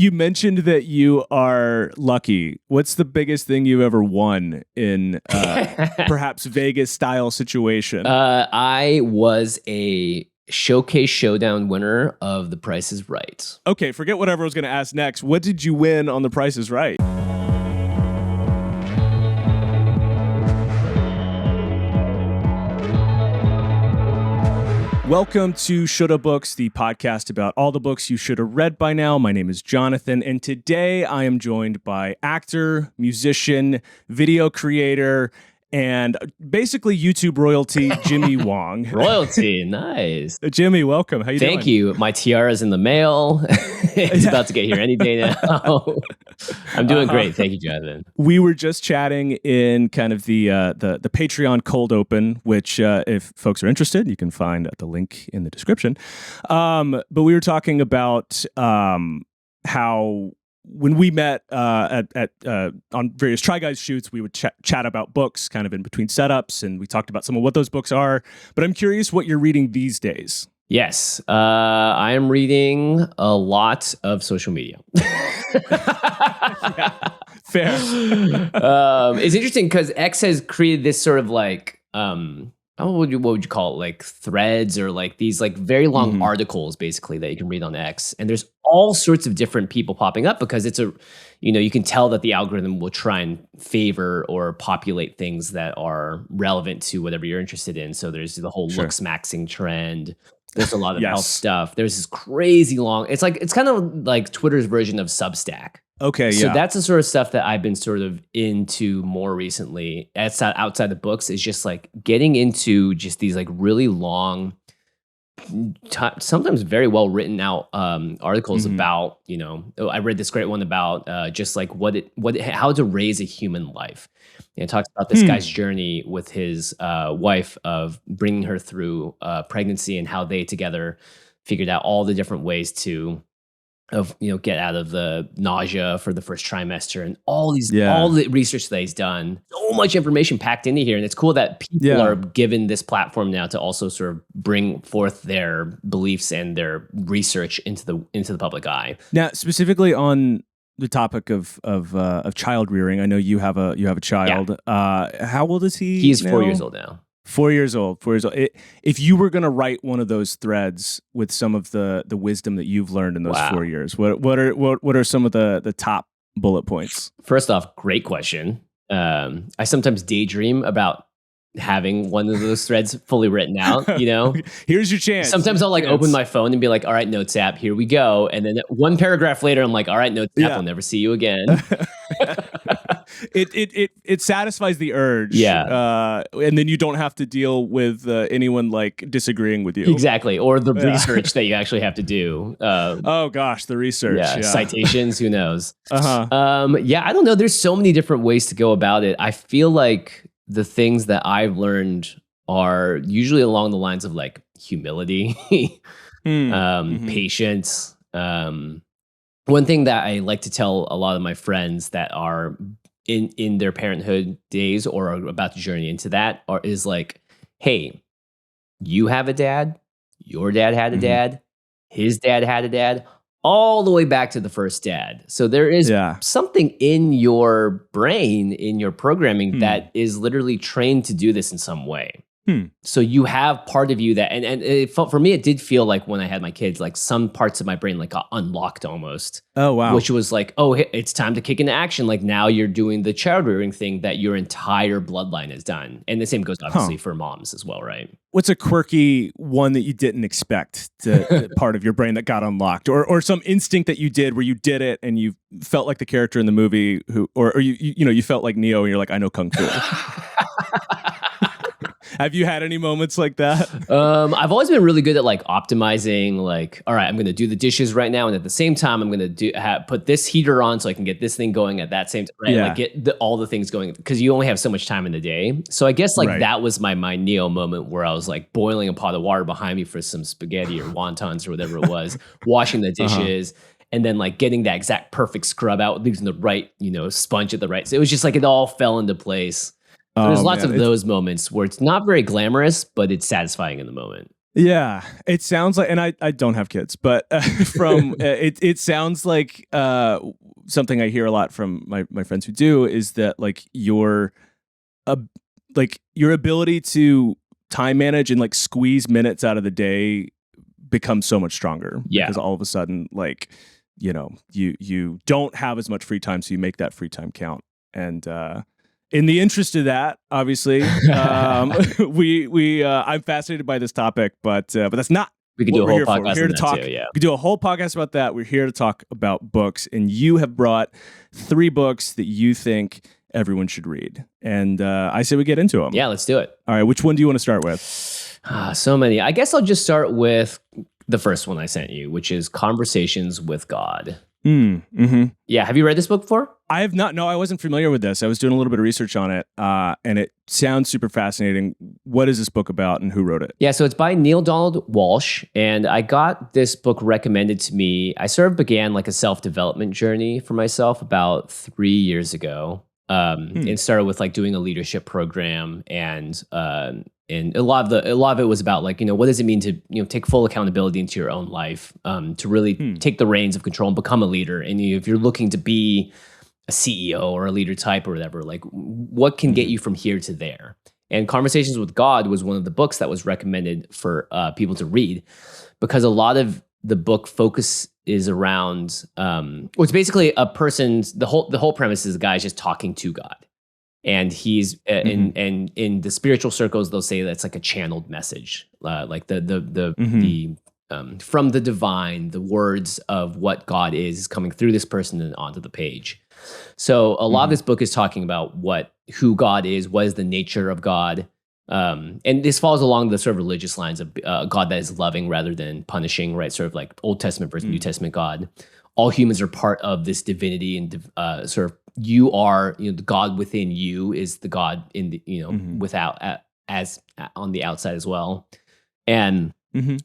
You mentioned that you are lucky. What's the biggest thing you ever won in perhaps Vegas style situation? I was a Showcase Showdown winner of The Price is Right. Okay, forget whatever I was going to ask next. What did you win on The Price is Right? Welcome to Shoulda Books, the podcast about all the books you should have read by now. My name is Jonathan, and today I am joined by actor, musician, video creator, and basically YouTube royalty, Jimmy Wong. Royalty, nice. Jimmy, welcome. How you doing? Thank you. My tiara's in the mail. It's about to get here any day now. I'm doing great. Thank you, Jonathan. We were just chatting in kind of the Patreon cold open, which if folks are interested, you can find at the link in the description. But we were talking about how when we met on various Try Guys shoots, we would chat about books kind of in between setups, and we talked about some of what those books are. But I'm curious what you're reading these days. Yes, I am reading a lot of social media. Yeah, fair. It's interesting because X has created this sort of like, what would you call it? Like threads or like these like very long articles basically that you can read on X. And there's all sorts of different people popping up because it's you can tell that the algorithm will try and favor or populate things that are relevant to whatever you're interested in. So there's the whole looks maxing trend. There's a lot of health stuff. There's this crazy long, it's kind of like Twitter's version of Substack. Okay, so that's the sort of stuff that I've been sort of into more recently. Outside the books is just like getting into just these like really long, sometimes very well written out articles about, I read this great one about just like how to raise a human life. And it talks about this guy's journey with his wife of bringing her through pregnancy and how they together figured out all the different ways to get out of the nausea for the first trimester and all the research that he's done. So much information packed into here. And it's cool that people are given this platform now to also sort of bring forth their beliefs and their research into the public eye. Now, specifically on the topic of child rearing, I know you have a child. Yeah. How old is he? He's 4 years old now. 4 years old. If you were going to write one of those threads with some of the wisdom that you've learned in those 4 years, what are some of the top bullet points? First off, great question. I sometimes daydream about having one of those threads fully written out, Here's your chance. Sometimes I'll open my phone and be like, all right, Notes app, here we go. And then one paragraph later, I'm like, all right, Notes app, we'll never see you again. It satisfies the urge. Yeah. And then you don't have to deal with anyone like disagreeing with you. Exactly. Or the research that you actually have to do. Oh gosh, the research. Yeah. Citations, who knows? I don't know. There's so many different ways to go about it. I feel like the things that I've learned are usually along the lines of like humility, patience. One thing that I like to tell a lot of my friends that are in their parenthood days or are about to journey into that is like, hey, you have a dad, your dad had a dad, his dad had a dad, all the way back to the first dad. So there is something in your brain, in your programming that is literally trained to do this in some way. So you have part of you that, and it felt, for me, it did feel like when I had my kids, like some parts of my brain like got unlocked almost. Oh, wow. Which was like, oh, it's time to kick into action. Like now you're doing the child rearing thing that your entire bloodline has done. And the same goes obviously for moms as well, right? What's a quirky one that you didn't expect to part of your brain that got unlocked, or some instinct that you did where you did it and you felt like the character in the movie or you felt like Neo and you're like, I know Kung Fu. Have you had any moments like that? I've always been really good at like optimizing, like, all right, I'm going to do the dishes right now. And at the same time, I'm going to put this heater on so I can get this thing going at that same time, right? Like get all the things going because you only have so much time in the day. So I guess like that was my Neo moment where I was like boiling a pot of water behind me for some spaghetti or wontons or whatever it was, washing the dishes. And then like getting that exact perfect scrub out, using the right, sponge at the right. So it was just like it all fell into place. There's lots of those moments where it's not very glamorous, but it's satisfying in the moment. Yeah, it sounds like, and I don't have kids, but from it sounds like something I hear a lot from my friends who do is that like uh, your ability to time manage and like squeeze minutes out of the day becomes so much stronger Yeah. because all of a sudden like you don't have as much free time, so you make that free time count. And in the interest of that, obviously, we I'm fascinated by this topic, but that's not We could what do a we're whole here for. We're podcast here on to that talk. too. Yeah. We do a whole podcast about that. We're here to talk about books, and you have brought 3 books that you think everyone should read, and I say we get into them. Yeah, let's do it. All right, which one do you want to start with? So many. I guess I'll just start with the first one I sent you, which is Conversations with God. Mm-hmm. Yeah. Have you read this book before? I have not. No, I wasn't familiar with this. I was doing a little bit of research on it, and it sounds super fascinating. What is this book about, and who wrote it? Yeah, so it's by Neil Donald Walsh, and I got this book recommended to me. I sort of began like a self-development journey for myself about 3 years ago. It started with like doing a leadership program, and a lot of it was about like, what does it mean to take full accountability into your own life, to really take the reins of control and become a leader. And if you're looking to be a CEO or a leader type or whatever, like what can get you from here to there? And Conversations with God was one of the books that was recommended for people to read, because a lot of the book focus is around, it's basically a person's, the whole premise is the guy's just talking to God. And he's in the spiritual circles, they'll say that's like a channeled message, like the from the divine, the words of what God is coming through this person and onto the page. So a lot of this book is talking about who God is, what is the nature of God. And this falls along the sort of religious lines of God that is loving rather than punishing, right? Sort of like Old Testament versus New Testament God. All humans are part of this divinity, and sort of you are, the God within you is the God in the, without as on the outside as well. And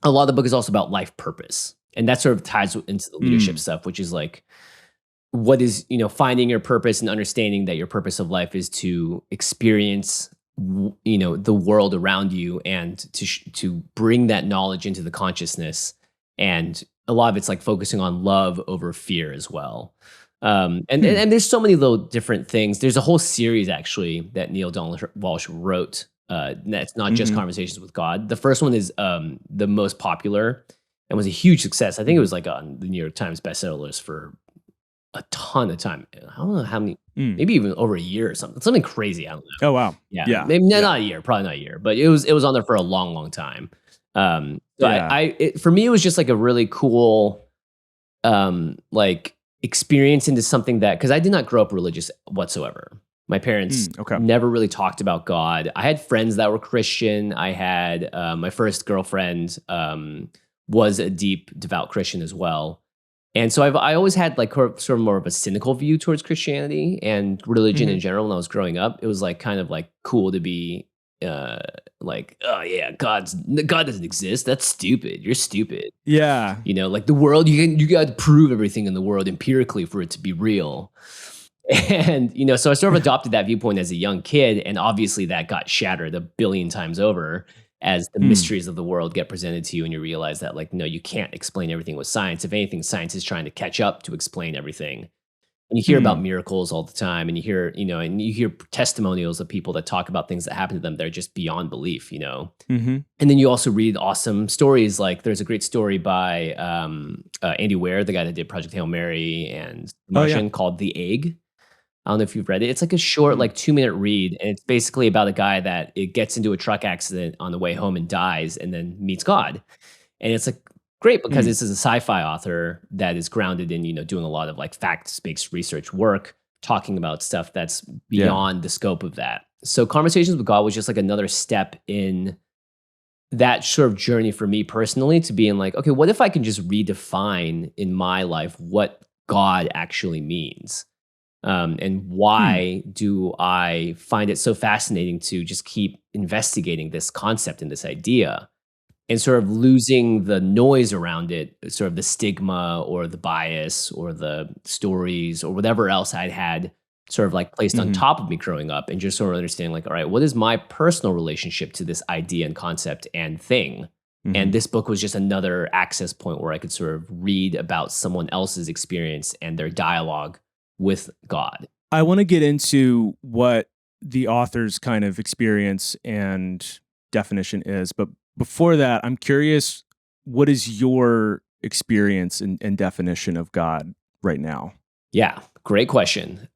a lot of the book is also about life purpose, and that sort of ties into the leadership stuff, which is like, what is, finding your purpose and understanding that your purpose of life is to experience, the world around you, and to bring that knowledge into the consciousness. And a lot of it's like focusing on love over fear as well. And there's so many little different things. There's a whole series actually that Neil Donald Walsh wrote. That's not just Conversations with God. The first one is the most popular and was a huge success. I think it was like on the New York Times bestseller list for a ton of time. I don't know how many, maybe even over a year or something crazy. I don't know. Oh wow. Yeah. Maybe not a year, probably not a year, but it was on there for a long, long time. For me, it was just like a really cool, like experience into something that, because I did not grow up religious whatsoever. My parents never really talked about God. I had friends that were Christian. I had my first girlfriend was a deep, devout Christian as well. And so I always had like sort of more of a cynical view towards Christianity and religion in general. When I was growing up, it was like kind of like cool to be like, oh yeah, God doesn't exist. That's stupid. You're stupid. Yeah. Like the world, you got to prove everything in the world empirically for it to be real. And, so I sort of adopted that viewpoint as a young kid. And obviously that got shattered 1 billion times over as the mysteries of the world get presented to you. And you realize that like, no, you can't explain everything with science. If anything, science is trying to catch up to explain everything. And you hear about miracles all the time, and you hear, and you hear testimonials of people that talk about things that happen to them that are just beyond belief, And then you also read awesome stories. Like there's a great story by Andy Weir, the guy that did Project Hail Mary and Martian, called The Egg. I don't know if you've read it. It's like a short, like 2-minute read, and it's basically about a guy that it gets into a truck accident on the way home and dies, and then meets God. And it's like great because this is a sci-fi author that is grounded in, doing a lot of like facts-based research work, talking about stuff that's beyond the scope of that. So Conversations with God was just like another step in that sort of journey for me personally, to being like, okay, what if I can just redefine in my life what God actually means? And why do I find it so fascinating to just keep investigating this concept and this idea, and sort of losing the noise around it, sort of the stigma or the bias or the stories or whatever else I'd had sort of like placed on top of me growing up, and just sort of understanding like, all right, what is my personal relationship to this idea and concept and thing? And this book was just another access point where I could sort of read about someone else's experience and their dialogue with God. I want to get into what the author's kind of experience and definition is, but before that, I'm curious, what is your experience and definition of God right now? Yeah, great question.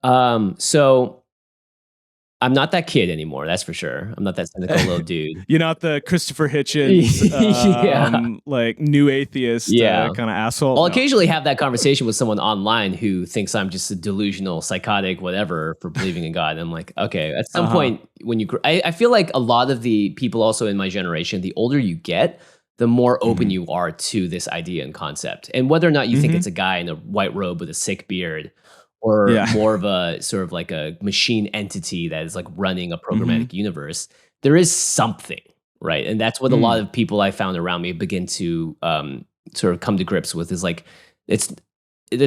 So I'm not that kid anymore, that's for sure. I'm not that cynical little dude. You're not the Christopher Hitchens, like new atheist kind of asshole. I'll No. occasionally have that conversation with someone online who thinks I'm just a delusional, psychotic, whatever, for believing in God. And I'm like, okay, at some point when you, I feel like a lot of the people also in my generation, the older you get, the more open you are to this idea and concept. And whether or not you think it's a guy in a white robe with a sick beard, or more of a sort of like a machine entity that is like running a programmatic universe, there is something, right? And that's what a lot of people I found around me begin to sort of come to grips with, is like, it's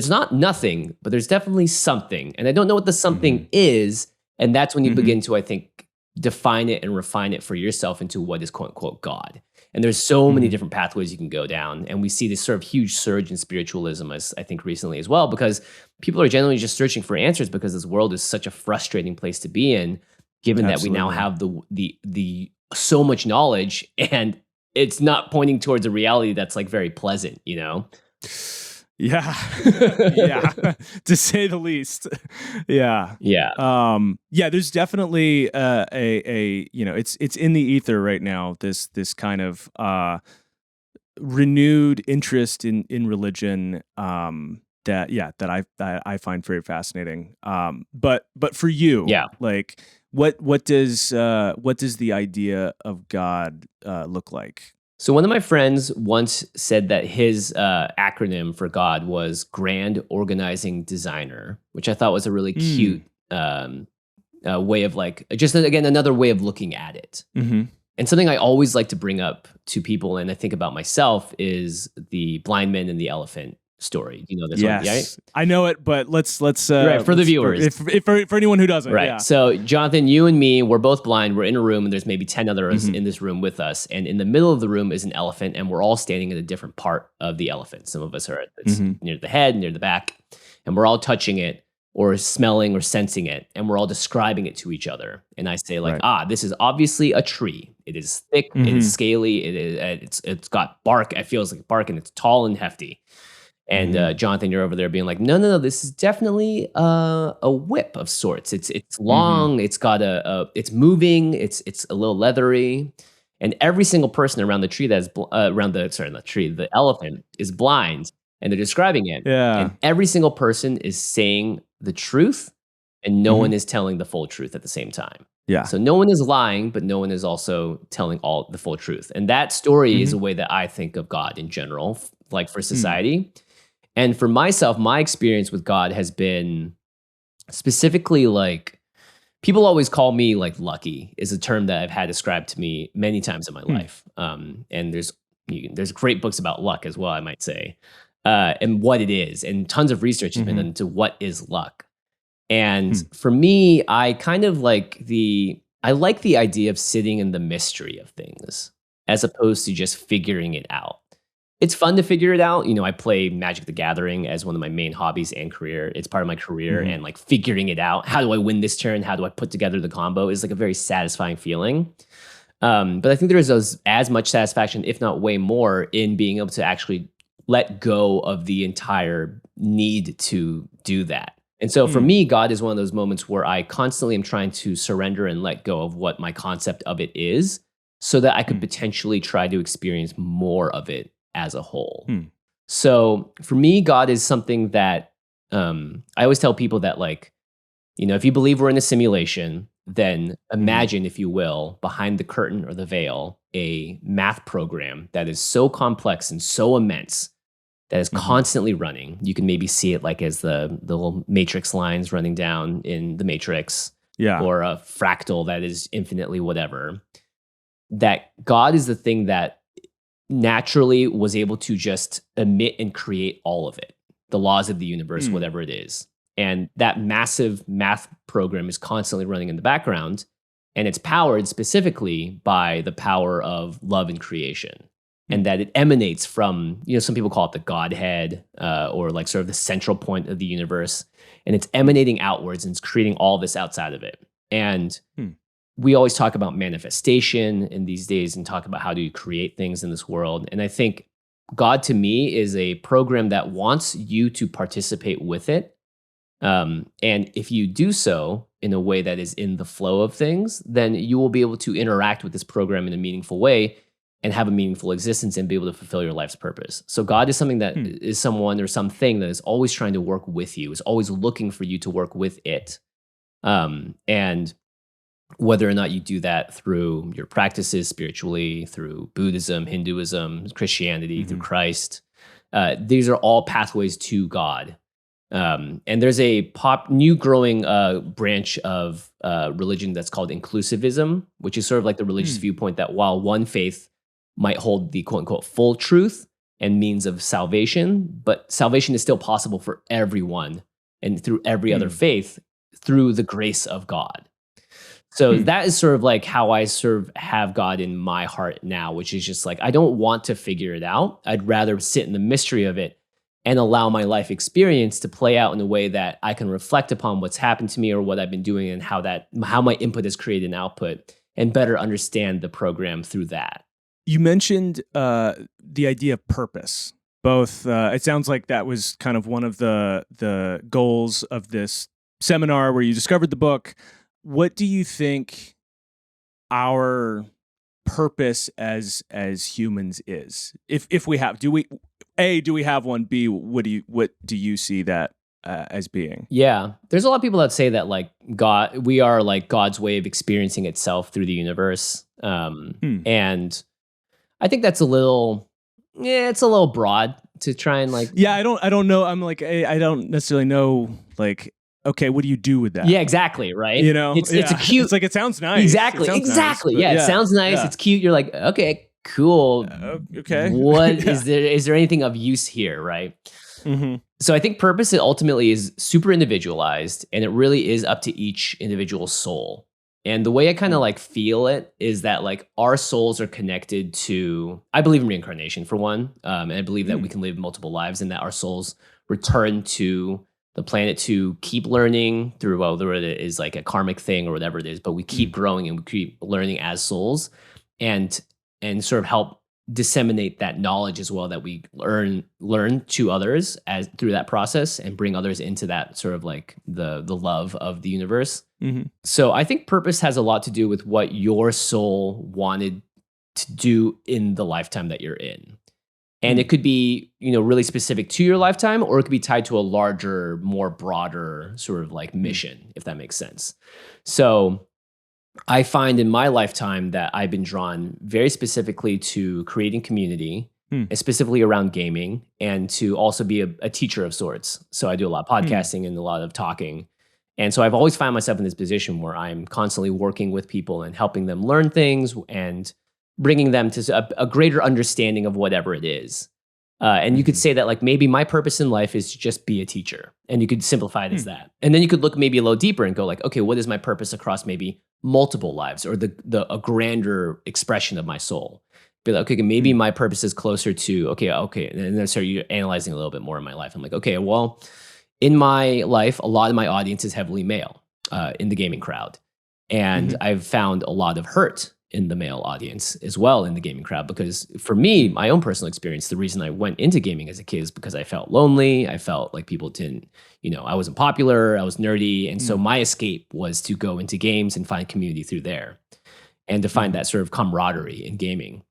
not nothing, but there's definitely something. And I don't know what the something is. And that's when you begin to, I think, define it and refine it for yourself into what is quote unquote God. And there's so many different pathways you can go down. And we see this sort of huge surge in spiritualism, as I think recently as well, because people are generally just searching for answers, because this world is such a frustrating place to be in, given that we now have the so much knowledge, and it's not pointing towards a reality that's like very pleasant, you know? Yeah. Yeah. To say the least. Yeah. Yeah. There's definitely a it's in the ether right now, this kind of renewed interest in religion that I find very fascinating. But for you, like what does the idea of God look like? So one of my friends once said that his acronym for God was Grand Organizing Designer, which I thought was a really cute way of like, just again, another way of looking at it. And something I always like to bring up to people, and I think about myself, is the blind man and the elephant story. You know this one, right? I know it, but let's right, for the viewers, for anyone who doesn't, right? So Jonathan, you and me, we're both blind. We're in a room, and there's maybe 10 others in this room with us. And in the middle of the room is an elephant, and we're all standing at a different part of the elephant. Some of us are near the head, near the back, and we're all touching it, or smelling or sensing it, and we're all describing it to each other. And I say like, this is obviously a tree. It is thick, it is scaly, it's got bark. It feels like bark, and it's tall and hefty. And Jonathan, you're over there being like, no, this is definitely a whip of sorts. It's long. It's got it's moving. It's a little leathery. And every single person around the tree the elephant is blind, and they're describing it. Yeah. And every single person is saying the truth, and no one is telling the full truth at the same time. Yeah. So no one is lying, but no one is also telling all the full truth. And that story is a way that I think of God in general, like for society. And for myself, my experience with God has been specifically like, people always call me like lucky, is a term that I've had ascribed to me many times in my life. And there's great books about luck as well, I might say, and what it is. And tons of research has been done into what is luck. And for me, I kind of like the idea of sitting in the mystery of things, as opposed to just figuring it out. It's fun to figure it out. You know, I play Magic the Gathering as one of my main hobbies and career. It's part of my career, and like figuring it out. How do I win this turn? How do I put together the combo is like a very satisfying feeling. But I think there is as much satisfaction, if not way more, in being able to actually let go of the entire need to do that. And so for me, God is one of those moments where I constantly am trying to surrender and let go of what my concept of it is, so that I could potentially try to experience more of it as a whole. So for me, God is something that I always tell people that, like, you know, if you believe we're in a simulation, then imagine, if you will, behind the curtain or the veil, a math program that is so complex and so immense that is constantly running. You can maybe see it like as the little matrix lines running down in the matrix, or a fractal that is infinitely whatever. That God is the thing that naturally was able to just emit and create all of it, the laws of the universe, whatever it is. And that massive math program is constantly running in the background, and it's powered specifically by the power of love and creation. and that it emanates from, some people call it the Godhead, or like sort of the central point of the universe, and it's emanating outwards and it's creating all this outside of it. And we always talk about manifestation in these days and talk about how do you create things in this world. And I think God to me is a program that wants you to participate with it. And if you do so in a way that is in the flow of things, then you will be able to interact with this program in a meaningful way and have a meaningful existence and be able to fulfill your life's purpose. So God is something that is someone or something that is always trying to work with you, is always looking for you to work with it. And whether or not you do that through your practices spiritually, through Buddhism, Hinduism, Christianity, through Christ, these are all pathways to God. And there's a new growing branch of religion that's called inclusivism, which is sort of like the religious viewpoint that while one faith might hold the quote unquote full truth and means of salvation, but salvation is still possible for everyone and through every other faith through the grace of God. So that is sort of like how I sort of have God in my heart now, which is just like, I don't want to figure it out. I'd rather sit in the mystery of it and allow my life experience to play out in a way that I can reflect upon what's happened to me or what I've been doing and how my input has created an output and better understand the program through that. You mentioned the idea of purpose. Both, it sounds like that was kind of one of the goals of this seminar where you discovered the book. What do you think our purpose as humans is? If we have, do we have one? B, what do you see that as being? Yeah, there's a lot of people that say that like we are like God's way of experiencing itself through the universe, and I think that's it's a little broad to try and like. Yeah, I don't know. I'm like I don't necessarily know like. Okay, what do you do with that? Yeah, exactly, right? It's a cute. It's like it sounds nice. Exactly. Nice, yeah, it sounds nice. Yeah. It's cute. You're like, okay, cool. Okay. What is there? Is there anything of use here, right? So I think purpose ultimately is super individualized, and it really is up to each individual soul. And the way I kind of like feel it is that like our souls are connected to. I believe in reincarnation for one, and I believe that we can live multiple lives, and that our souls return to the planet to keep learning through whether it is like a karmic thing or whatever it is, but we keep growing and we keep learning as souls, and sort of help disseminate that knowledge as well that we learn to others as through that process and bring others into that sort of like the love of the universe. So I think purpose has a lot to do with what your soul wanted to do in the lifetime that you're in. And it could be, really specific to your lifetime, or it could be tied to a larger, more broader sort of like mission, if that makes sense. So I find in my lifetime that I've been drawn very specifically to creating community, and specifically around gaming, and to also be a teacher of sorts. So I do a lot of podcasting and a lot of talking. And so I've always found myself in this position where I'm constantly working with people and helping them learn things and bringing them to a greater understanding of whatever it is. And you could say that like maybe my purpose in life is to just be a teacher, and you could simplify it as that. And then you could look maybe a little deeper and go like, okay, what is my purpose across maybe multiple lives, or a grander expression of my soul? Be like, okay, maybe my purpose is closer to, okay. And then start you analyzing a little bit more in my life. I'm like, okay, well, in my life, a lot of my audience is heavily male in the gaming crowd. And I've found a lot of hurt in the male audience as well in the gaming crowd, because for me, my own personal experience, the reason I went into gaming as a kid is because I felt lonely. I felt like people didn't, I wasn't popular, I was nerdy. And so my escape was to go into games and find community through there and to find that sort of camaraderie in gaming.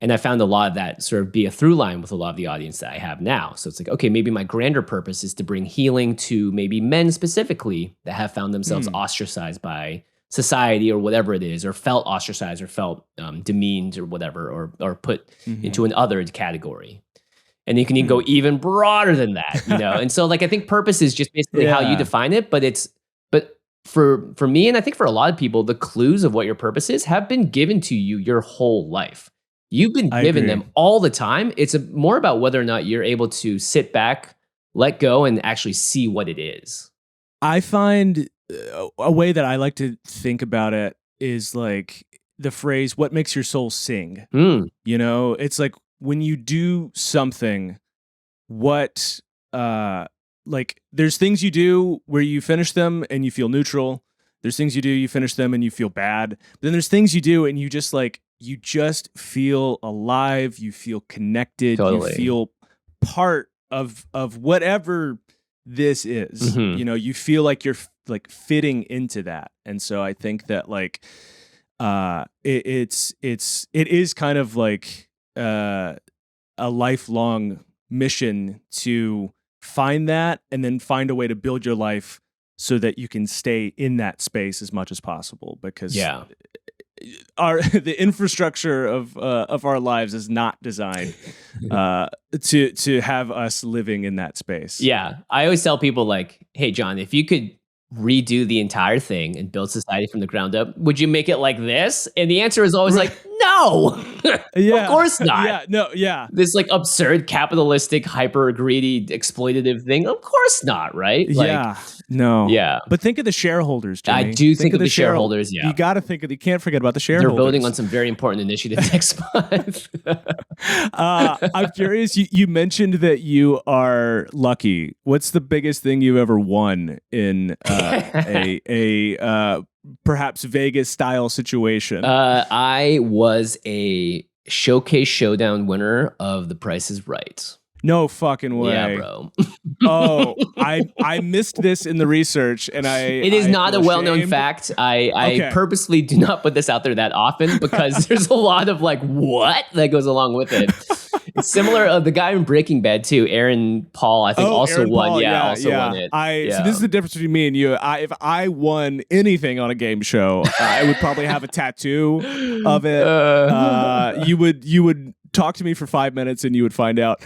And I found a lot of that sort of be a through line with a lot of the audience that I have now. So it's like, okay, maybe my grander purpose is to bring healing to maybe men specifically that have found themselves ostracized by society or whatever it is, or felt ostracized or felt demeaned or whatever, or put into an othered category. And you can go even broader than that, And so like, I think purpose is just basically how you define it, but for me, and I think for a lot of people, the clues of what your purpose is have been given to you your whole life. You've been given them all the time. It's more about whether or not you're able to sit back, let go, and actually see what it is. I find a way that I like to think about it is like the phrase, what makes your soul sing? It's like when you do something, what like there's things you do where you finish them and you feel neutral. There's things you do, you finish them and you feel bad. But then there's things you do and you just feel alive, you feel connected, Totally. you feel part of whatever this is. Mhm. You know, you feel like you're like fitting into that. And so I think that like it is kind of like a lifelong mission to find that and then find a way to build your life so that you can stay in that space as much as possible, because the infrastructure of our lives is not designed to have us living in that space. Yeah. I always tell people like, hey, John, if you could redo the entire thing and build society from the ground up, would you make it like this? And the answer is always like, no, Yeah. of course not. Yeah, no, yeah. This like absurd capitalistic, hyper greedy, exploitative thing. Of course not, right? Like, Yeah, no. Yeah. But think of the shareholders, Jimmy. I do think of the shareholders, yeah. You got to think of, you can't forget about the shareholders. They're voting on some very important initiatives next month. I'm curious, you mentioned that you are lucky. What's the biggest thing you've ever won in a perhaps Vegas style situation? I was a Showcase Showdown winner of The Price is Right. No fucking way. Yeah, bro. Oh, I missed this in the research, and It is not a well-known fact. I purposely do not put this out there that often because there's a lot of like what that goes along with it. It's similar. The guy in Breaking Bad too, Aaron Paul, I think also Aaron won. Paul, Also won it. So this is the difference between me and you. If I won anything on a game show, I would probably have a tattoo of it. You would talk to me for 5 minutes and you would find out.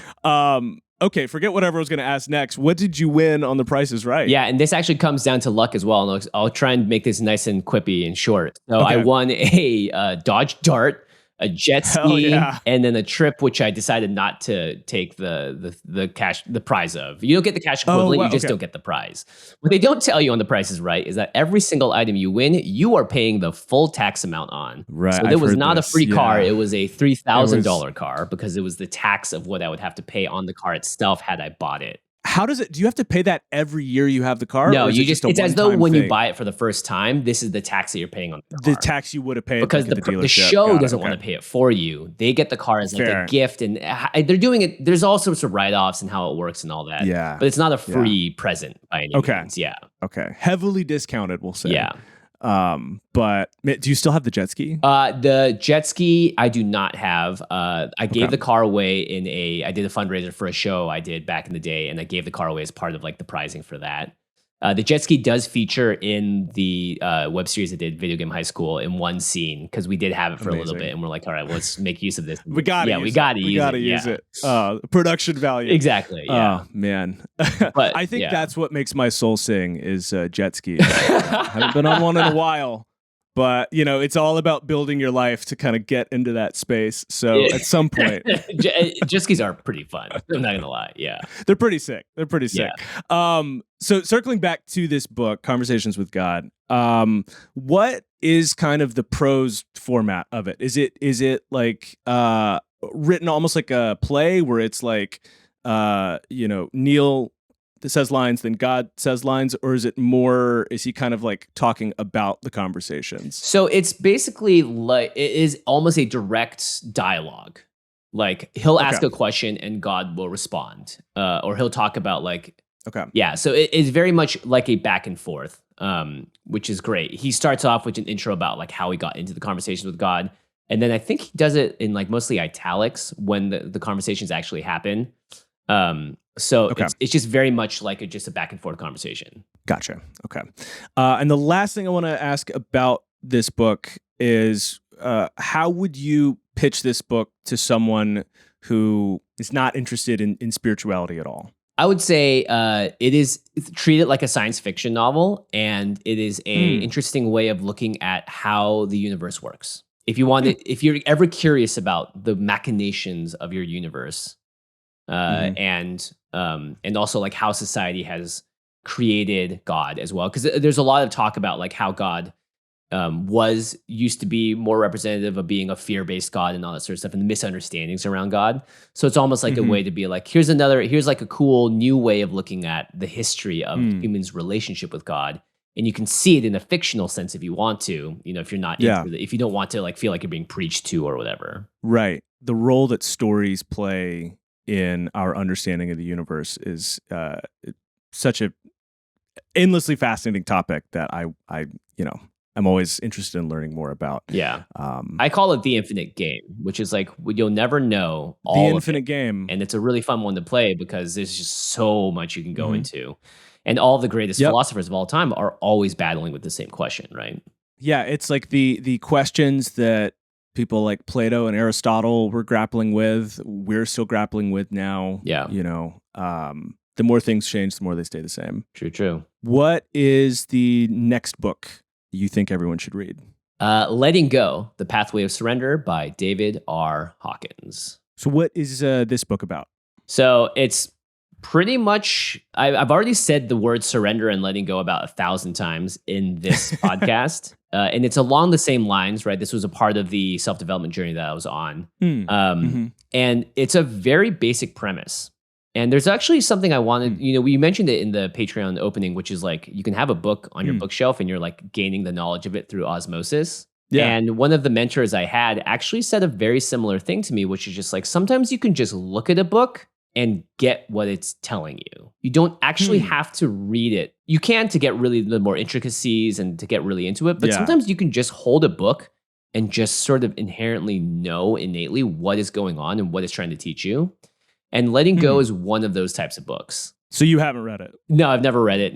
Okay, forget whatever I was going to ask next. What did you win on The Price is Right? Yeah, and this actually comes down to luck as well. And I'll try and make this nice and quippy and short. So I won a Dodge Dart, a jet ski, and then a trip which I decided not to take the prize of. You don't get the cash equivalent, you just don't get the prize. What they don't tell you on The Price is Right is that every single item you win, you are paying the full tax amount on. Right. So there was not a free car, it was a $3,000 car because it was the tax of what I would have to pay on the car itself had I bought it. How does it? Do you have to pay that every year you have the car? No, you just it's as though when you buy it for the first time, this is the tax that you're paying on the car. The tax you would have paid because the show doesn't want to pay it for you. They get the car as like a gift, and they're doing it. There's all sorts of write-offs and how it works and all that. Yeah, but it's not a free present by any means. Yeah. Okay. Heavily discounted, we'll say. Yeah. But do you still have the jet ski? The jet ski I do not have. I gave the car away I did a fundraiser for a show I did back in the day, and I gave the car away as part of like the prizing for that. The jet ski does feature in the web series I did, Video Game High School, in one scene because we did have it for a little bit, and we're like, all right, well, let's make use of this. We got to use it. Production value. Exactly. Yeah. Oh man, but I think that's what makes my soul sing is jet ski. I haven't been on one in a while. But, it's all about building your life to kind of get into that space. So at some point... Jet skis are pretty fun. I'm not going to lie. Yeah. They're pretty sick. So circling back to this book, Conversations with God, what is kind of the prose format of it? Is it like written almost like a play where it's like, Neil says lines, then God says lines, or is he kind of like talking about the conversations? So it's basically like, it is almost a direct dialogue. Like he'll ask a question and God will respond, or he'll talk about like, so it is very much like a back and forth, which is great. He starts off with an intro about like how he got into the conversations with God. And then I think he does it in like mostly italics when the conversations actually happen. It's just very much like just a back and forth conversation. Gotcha. Okay. And the last thing I want to ask about this book is how would you pitch this book to someone who is not interested in spirituality at all? I would say treat it like a science fiction novel, and it is a interesting way of looking at how the universe works. If you're ever curious about the machinations of your universe, and also like how society has created God as well, because there's a lot of talk about like how God was used to be more representative of being a fear-based God and all that sort of stuff, and the misunderstandings around God. So it's almost like a way to be like, here's like a cool new way of looking at the history of humans' relationship with God. And you can see it in a fictional sense if you want to, if you're not if you don't want to like feel like you're being preached to or whatever. Right. The role that stories play in our understanding of the universe is such a endlessly fascinating topic that I'm always interested in learning more about. Yeah. I call it the infinite game, which is like you'll never know all the of infinite it. game. And it's a really fun one to play because there's just so much you can go into. And all the greatest philosophers of all time are always battling with the same question, right? Yeah, it's like the questions that people like Plato and Aristotle were grappling with, we're still grappling with now. Yeah. The more things change, the more they stay the same. True. What is the next book you think everyone should read? Letting Go, The Pathway of Surrender by David R. Hawkins. So what is this book about? So it's pretty much, I've already said the word surrender and letting go about 1,000 times in this podcast. And it's along the same lines, right? This was a part of the self-development journey that I was on. And it's a very basic premise. And there's actually something I wanted, we mentioned it in the Patreon opening, which is like, you can have a book on your bookshelf and you're like gaining the knowledge of it through osmosis. Yeah. And one of the mentors I had actually said a very similar thing to me, which is just like, sometimes you can just look at a book and get what it's telling you. You don't actually have to read it. You can to get really the more intricacies and to get really into it. But sometimes you can just hold a book and just sort of inherently know innately what is going on and what it's trying to teach you. And Letting Go is one of those types of books. So you haven't read it? No, I've never read it.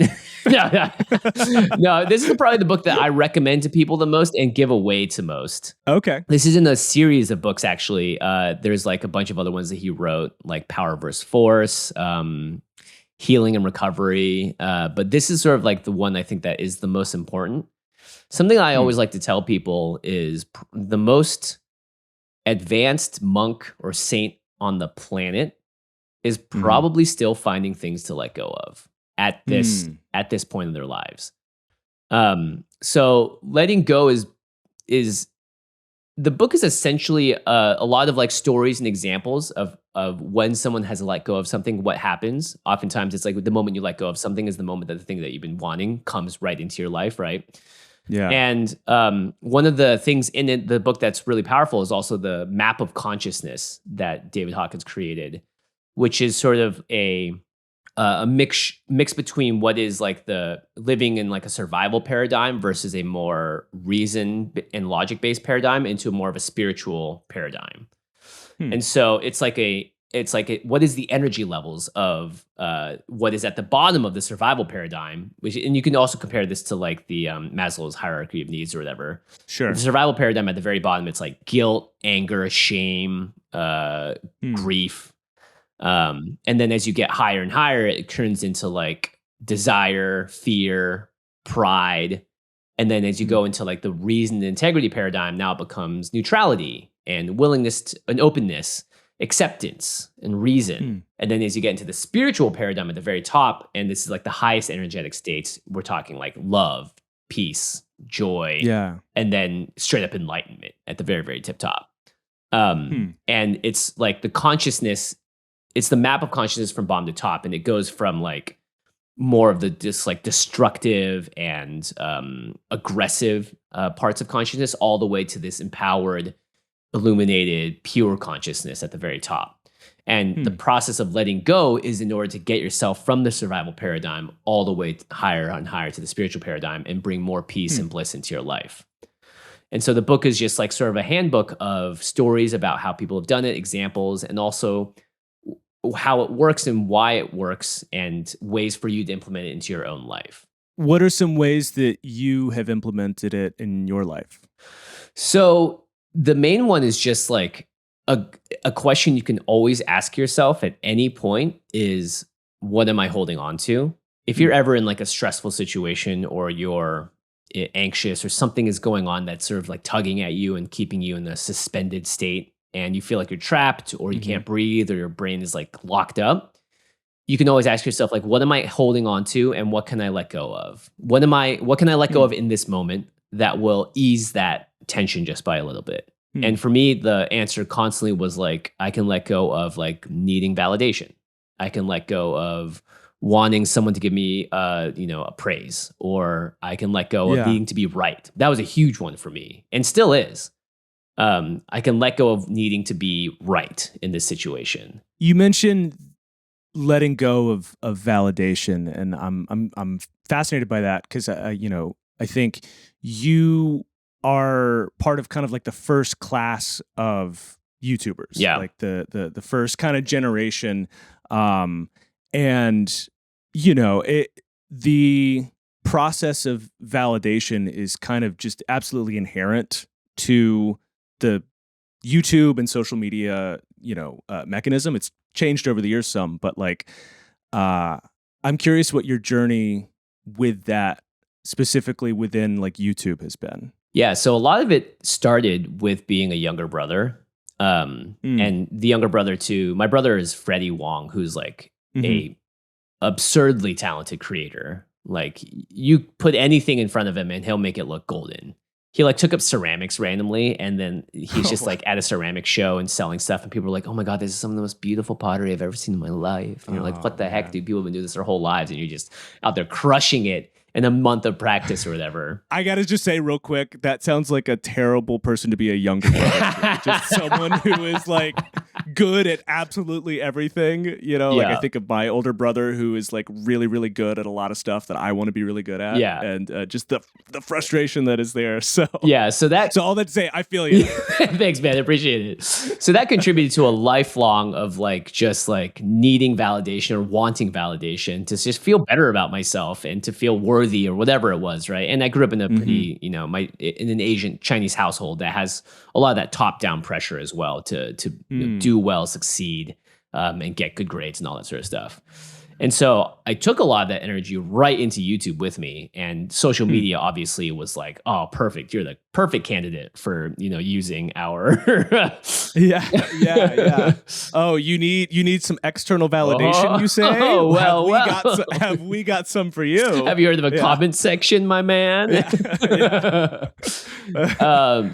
No, this is probably the book that I recommend to people the most and give away to most. Okay. This is in a series of books, actually. There's like a bunch of other ones that he wrote, like Power versus Force, Healing and Recovery. But this is sort of like the one I think that is the most important. Something I always like to tell people is the most advanced monk or saint on the planet is probably still finding things to let go of at this point in their lives. So letting go is the book is essentially a lot of like stories and examples of when someone has let go of something, what happens. Oftentimes it's like the moment you let go of something is the moment that the thing that you've been wanting comes right into your life, right? Yeah. And one of the things in the book that's really powerful is also the map of consciousness that David Hawkins created, which is sort of a mix between what is like the living in like a survival paradigm versus a more reason and logic based paradigm into more of a spiritual paradigm. And so it's like what is the energy levels of what is at the bottom of the survival paradigm, and you can also compare this to like the Maslow's hierarchy of needs or whatever. Sure. The survival paradigm at the very bottom, it's like guilt, anger, shame, grief. And then as you get higher and higher, it turns into like desire, fear, pride. And then as you go into like the reason and integrity paradigm, now it becomes neutrality and willingness and openness, acceptance and reason. And then as you get into the spiritual paradigm at the very top, and this is like the highest energetic states, we're talking like love, peace, joy, and then straight up enlightenment at the very, very tip top. And it's like the consciousness, it's the map of consciousness from bottom to top. And it goes from like more of the just like destructive and aggressive parts of consciousness all the way to this empowered, illuminated, pure consciousness at the very top. And the process of letting go is in order to get yourself from the survival paradigm all the way higher and higher to the spiritual paradigm and bring more peace and bliss into your life. And so the book is just like sort of a handbook of stories about how people have done it, examples, and also how it works and why it works and ways for you to implement it into your own life. What are some ways that you have implemented it in your life? So the main one is just like a question you can always ask yourself at any point is, what am I holding on to? If you're ever in like a stressful situation or you're anxious or something is going on that's sort of like tugging at you and keeping you in a suspended state, and you feel like you're trapped or you can't breathe or your brain is like locked up, you can always ask yourself, like, what am I holding on to and what can I let go of? What can I let go of in this moment that will ease that tension just by a little bit. And for me, the answer constantly was like, I can let go of like needing validation. I can let go of wanting someone to give me, a praise, or I can let go of needing to be right. That was a huge one for me, and still is. I can let go of needing to be right in this situation. You mentioned letting go of validation, and I'm fascinated by that because I think you are part of kind of like the first class of YouTubers, like the first kind of generation, and the process of validation is kind of just absolutely inherent to the YouTube and social media, mechanism. It's changed over the years some, but like, I'm curious what your journey with that specifically within like YouTube has been. Yeah, so a lot of it started with being a younger brother. And the younger brother too, my brother is Freddie Wong, who's like a absurdly talented creator. Like you put anything in front of him and he'll make it look golden. He like took up ceramics randomly, and then he's just like at a ceramic show and selling stuff, and people are like, "Oh my god, this is some of the most beautiful pottery I've ever seen in my life." And you're like, "What the heck, dude? People have been doing this their whole lives, and you're just out there crushing it in a month of practice or whatever." I gotta just say real quick, that sounds like a terrible person to be a younger brother. Just someone who is like good at absolutely everything. Like I think of my older brother who is like really, really good at a lot of stuff that I want to be really good at. Yeah. And just the frustration that is there. So so all that to say, I feel you. Thanks, man. I appreciate it. So that contributed to a lifelong of like just like needing validation or wanting validation to just feel better about myself and to feel worthy or whatever it was, right? And I grew up in a pretty, in an Asian Chinese household that has a lot of that top-down pressure as well to do well, succeed, and get good grades and all that sort of stuff. And so I took a lot of that energy right into YouTube with me, and social media obviously was like, oh, perfect. You're the perfect candidate for, using our. Yeah. Oh, you need some external validation, you say? Oh, well, have we got some for you? Have you heard of a comment section, my man?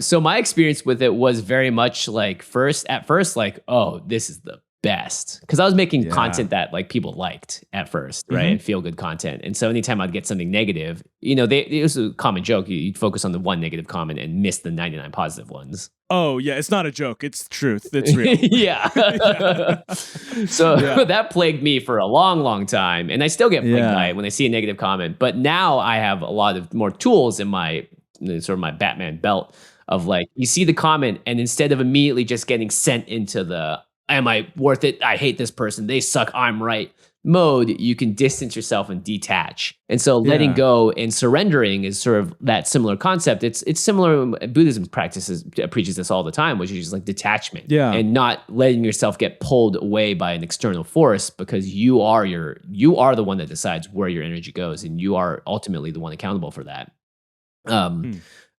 So my experience with it was very much like at first, like, oh, this is the best, because I was making content that like people liked at first, right? And feel good content. And so anytime I'd get something negative, it was a common joke. You'd focus on the one negative comment and miss the 99 positive ones. Oh yeah, it's not a joke. It's truth. It's real. Yeah. So that plagued me for a long, long time, and I still get plagued by it when I see a negative comment. But now I have a lot of more tools in my sort of my Batman belt of like, you see the comment, and instead of immediately just getting sent into the "Am I worth it? I hate this person. They suck. I'm right" mode, you can distance yourself and detach. And so letting go and surrendering is sort of that similar concept. It's similar. Buddhism preaches this all the time, which is just like detachment and not letting yourself get pulled away by an external force, because you are the one that decides where your energy goes, and you are ultimately the one accountable for that.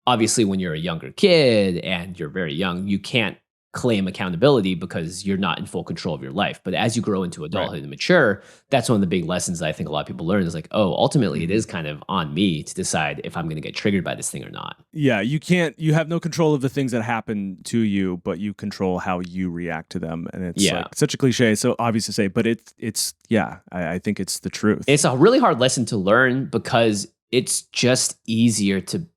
Obviously, when you're a younger kid and you're very young, you can't claim accountability because you're not in full control of your life. But as you grow into adulthood and mature, that's one of the big lessons that I think a lot of people learn is like, oh, ultimately it is kind of on me to decide if I'm going to get triggered by this thing or not. Yeah, you have no control of the things that happen to you, but you control how you react to them. And it's like such a cliche, so obvious to say, but I think it's the truth. It's a really hard lesson to learn because it's just easier to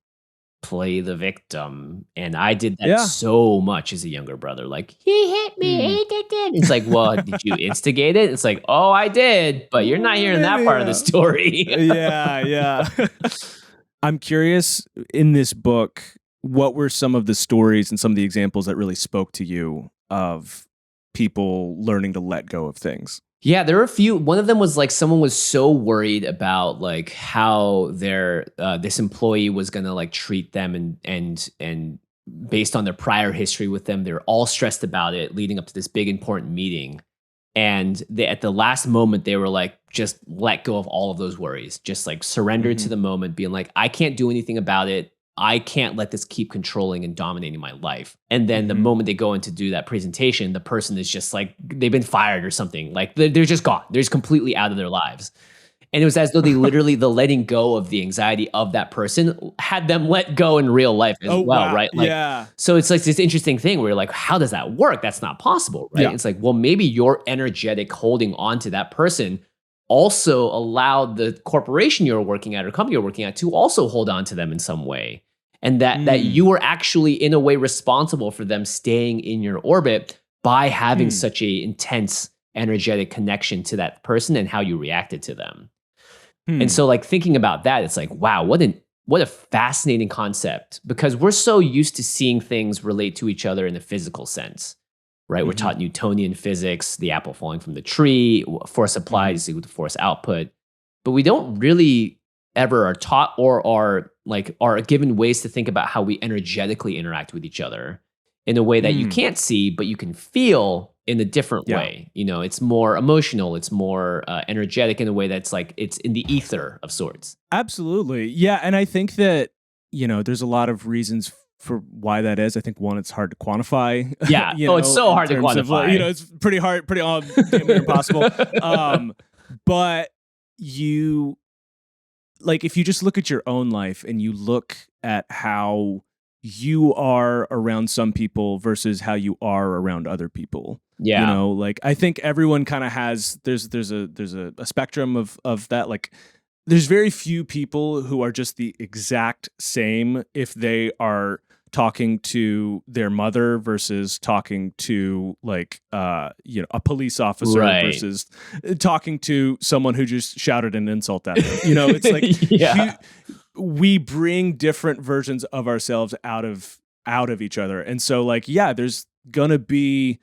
play the victim, and I did that so much as a younger brother. Like, he hit me, he did it. It's like, well, did you instigate it? It's like, oh, I did, but you're not hearing that part of the story. Yeah. I'm curious, in this book, what were some of the stories and some of the examples that really spoke to you of people learning to let go of things? Yeah, there were a few. One of them was like someone was so worried about like how their this employee was gonna like treat them, and based on their prior history with them, they're all stressed about it leading up to this big important meeting. And at the last moment, they were like, just let go of all of those worries, just like surrender to the moment, being like, I can't do anything about it. I can't let this keep controlling and dominating my life. And then the moment they go in to do that presentation, the person is just like, they've been fired or something. Like they're just gone. They're just completely out of their lives. And it was as though they literally, the letting go of the anxiety of that person had them let go in real life as Oh, well, wow. right? Like, Yeah. so it's like this interesting thing where you're like, how does that work? That's not possible, right? Yeah. It's like, well, maybe your energetic holding on to that person also allowed the corporation you're working at or company you're working at to also hold on to them in some way. And that you were actually in a way responsible for them staying in your orbit by having such a intense energetic connection to that person and how you reacted to them. And so like thinking about that, it's like, wow, what a fascinating concept, because we're so used to seeing things relate to each other in a physical sense, right? We're taught Newtonian physics, the apple falling from the tree, force applied is equal to force output, but we don't really ever are taught or are given ways to think about how we energetically interact with each other in a way that you can't see, but you can feel in a different way. You know, it's more emotional, it's more energetic in a way that's like, it's in the ether of sorts. Absolutely. Yeah. And I think that, there's a lot of reasons for why that is. I think one, it's hard to quantify. Yeah. It's so hard to quantify. It's pretty hard, damn near impossible. But if you just look at your own life and you look at how you are around some people versus how you are around other people. Yeah. I think everyone kind of has, there's a spectrum of that. Like, there's very few people who are just the exact same if they are talking to their mother versus talking to a police officer versus talking to someone who just shouted an insult at them. It's like we bring different versions of ourselves out of each other. And so there's gonna be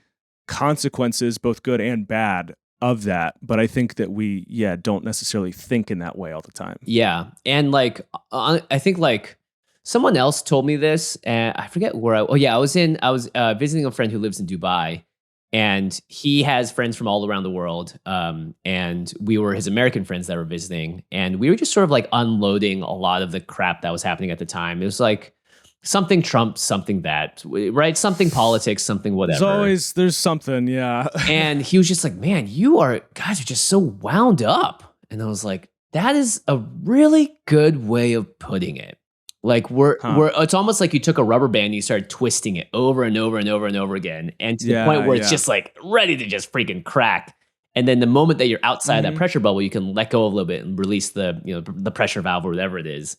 consequences, both good and bad, of that. But I think that we don't necessarily think in that way all the time. Yeah. And I think someone else told me this, and I forget where I was visiting a friend who lives in Dubai, and he has friends from all around the world. And we were his American friends that were visiting, and we were just sort of unloading a lot of the crap that was happening at the time. It was like something Trump, something that, right? Something politics, something whatever. There's something, yeah. And he was just like, man, guys are just so wound up. And I was like, that is a really good way of putting it. It's almost like you took a rubber band and you started twisting it over and over and over and over again. And to the point where it's just ready to just freaking crack. And then the moment that you're outside that pressure bubble, you can let go a little bit and release the pressure valve or whatever it is.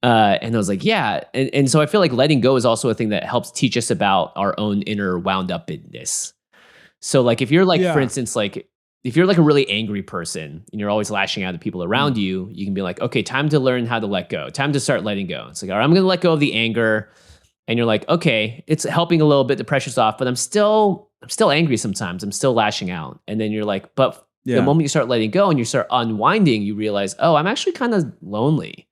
And I was like, yeah. And so I feel like letting go is also a thing that helps teach us about our own inner wound upness. So if you're for instance, if you're a really angry person and you're always lashing out at people around you, you can be like, okay, time to learn how to let go. Time to start letting go. It's like, all right, I'm going to let go of the anger. And you're like, okay, it's helping a little bit. The pressure's off, but I'm still angry sometimes. I'm still lashing out. And then you're like, but the moment you start letting go and you start unwinding, you realize, oh, I'm actually kind of lonely.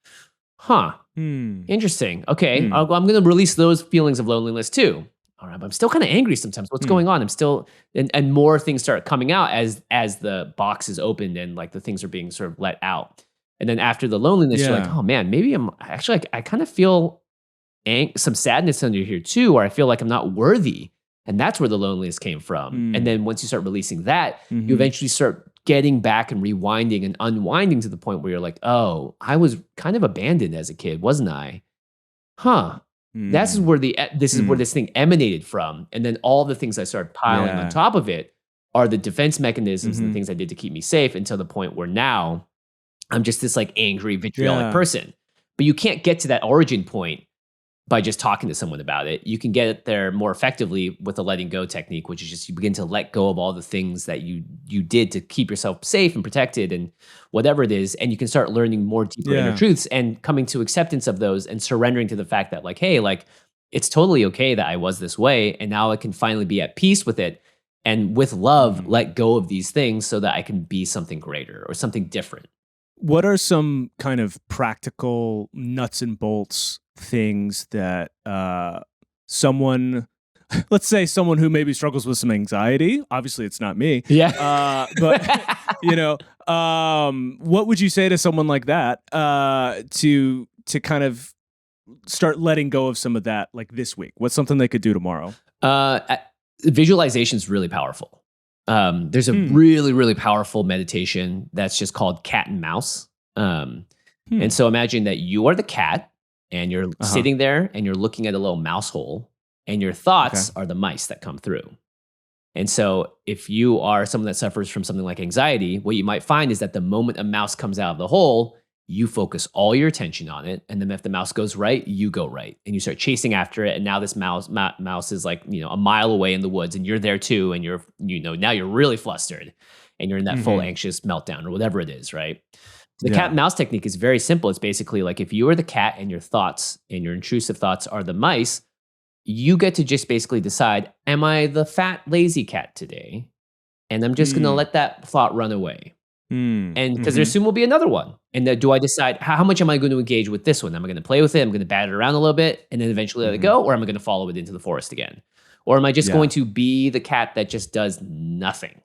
Huh. Interesting. Okay. I'm going to release those feelings of loneliness too. All right, but I'm still kind of angry sometimes. What's going on? I'm still, and more things start coming out as the box is opened and the things are being sort of let out. And then after the loneliness, you're like, oh man, maybe I kind of feel some sadness under here too, or I feel like I'm not worthy. And that's where the loneliness came from. And then once you start releasing that, you eventually start getting back and rewinding and unwinding to the point where you're like, oh, I was kind of abandoned as a kid, wasn't I? Huh. This is where this thing emanated from. And then all the things I started piling on top of it are the defense mechanisms and the things I did to keep me safe, until the point where now I'm just this angry, vitriolic person. But you can't get to that origin point by just talking to someone about it. You can get there more effectively with the letting go technique, which is just you begin to let go of all the things that you did to keep yourself safe and protected and whatever it is. And you can start learning more deeper inner truths and coming to acceptance of those and surrendering to the fact that hey, it's totally okay that I was this way. And now I can finally be at peace with it. And with love, let go of these things so that I can be something greater or something different. What are some kind of practical nuts and bolts things that someone, let's say someone who maybe struggles with some anxiety, obviously it's not me. Yeah. But what would you say to someone like that to kind of start letting go of some of that this week? What's something they could do tomorrow? Visualization is really powerful. There's a really, really powerful meditation that's just called cat and mouse. And so imagine that you are the cat and you're sitting there and you're looking at a little mouse hole and your thoughts are the mice that come through. And so if you are someone that suffers from something like anxiety, what you might find is that the moment a mouse comes out of the hole, you focus all your attention on it. And then if the mouse goes right, you go right. And you start chasing after it. And now this mouse is like, a mile away in the woods and you're there too. And you're, now you're really flustered and you're in that full anxious meltdown or whatever it is, right? The cat and mouse technique is very simple. It's basically like if you are the cat and your thoughts and your intrusive thoughts are the mice, you get to just basically decide, am I the fat, lazy cat today? And I'm just going to let that thought run away. And because there soon will be another one. And then do I decide how much am I going to engage with this one? Am I going to play with it? I'm going to bat it around a little bit and then eventually let it go? Or am I going to follow it into the forest again? Or am I just going to be the cat that just does nothing?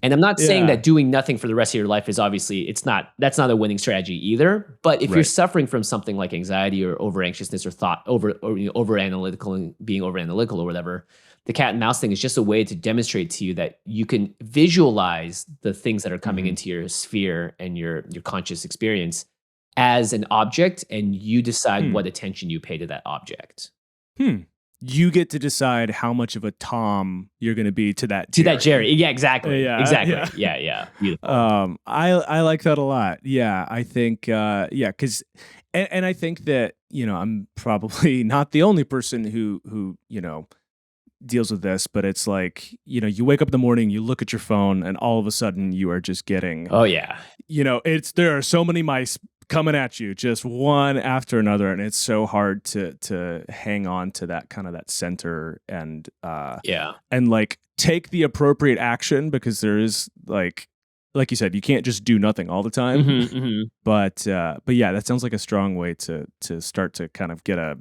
And I'm not saying that doing nothing for the rest of your life is obviously, that's not a winning strategy either. But if you're suffering from something like anxiety or over anxiousness or thought over analytical and being over analytical or whatever, the cat and mouse thing is just a way to demonstrate to you that you can visualize the things that are coming into your sphere and your conscious experience as an object, and you decide what attention you pay to that object. You get to decide how much of a Tom you're going to be to that Jerry. Yeah, exactly. Exactly. Yeah. Beautiful. I like that a lot. Yeah, I think, because, and I think that, I'm probably not the only person who deals with this, but it's like, you wake up in the morning, you look at your phone, and all of a sudden you are just getting, there are so many mice coming at you, just one after another, and it's so hard to hang on to that kind of that center and and like take the appropriate action, because there is like you said, you can't just do nothing all the time. But yeah, that sounds like a strong way to start to kind of get a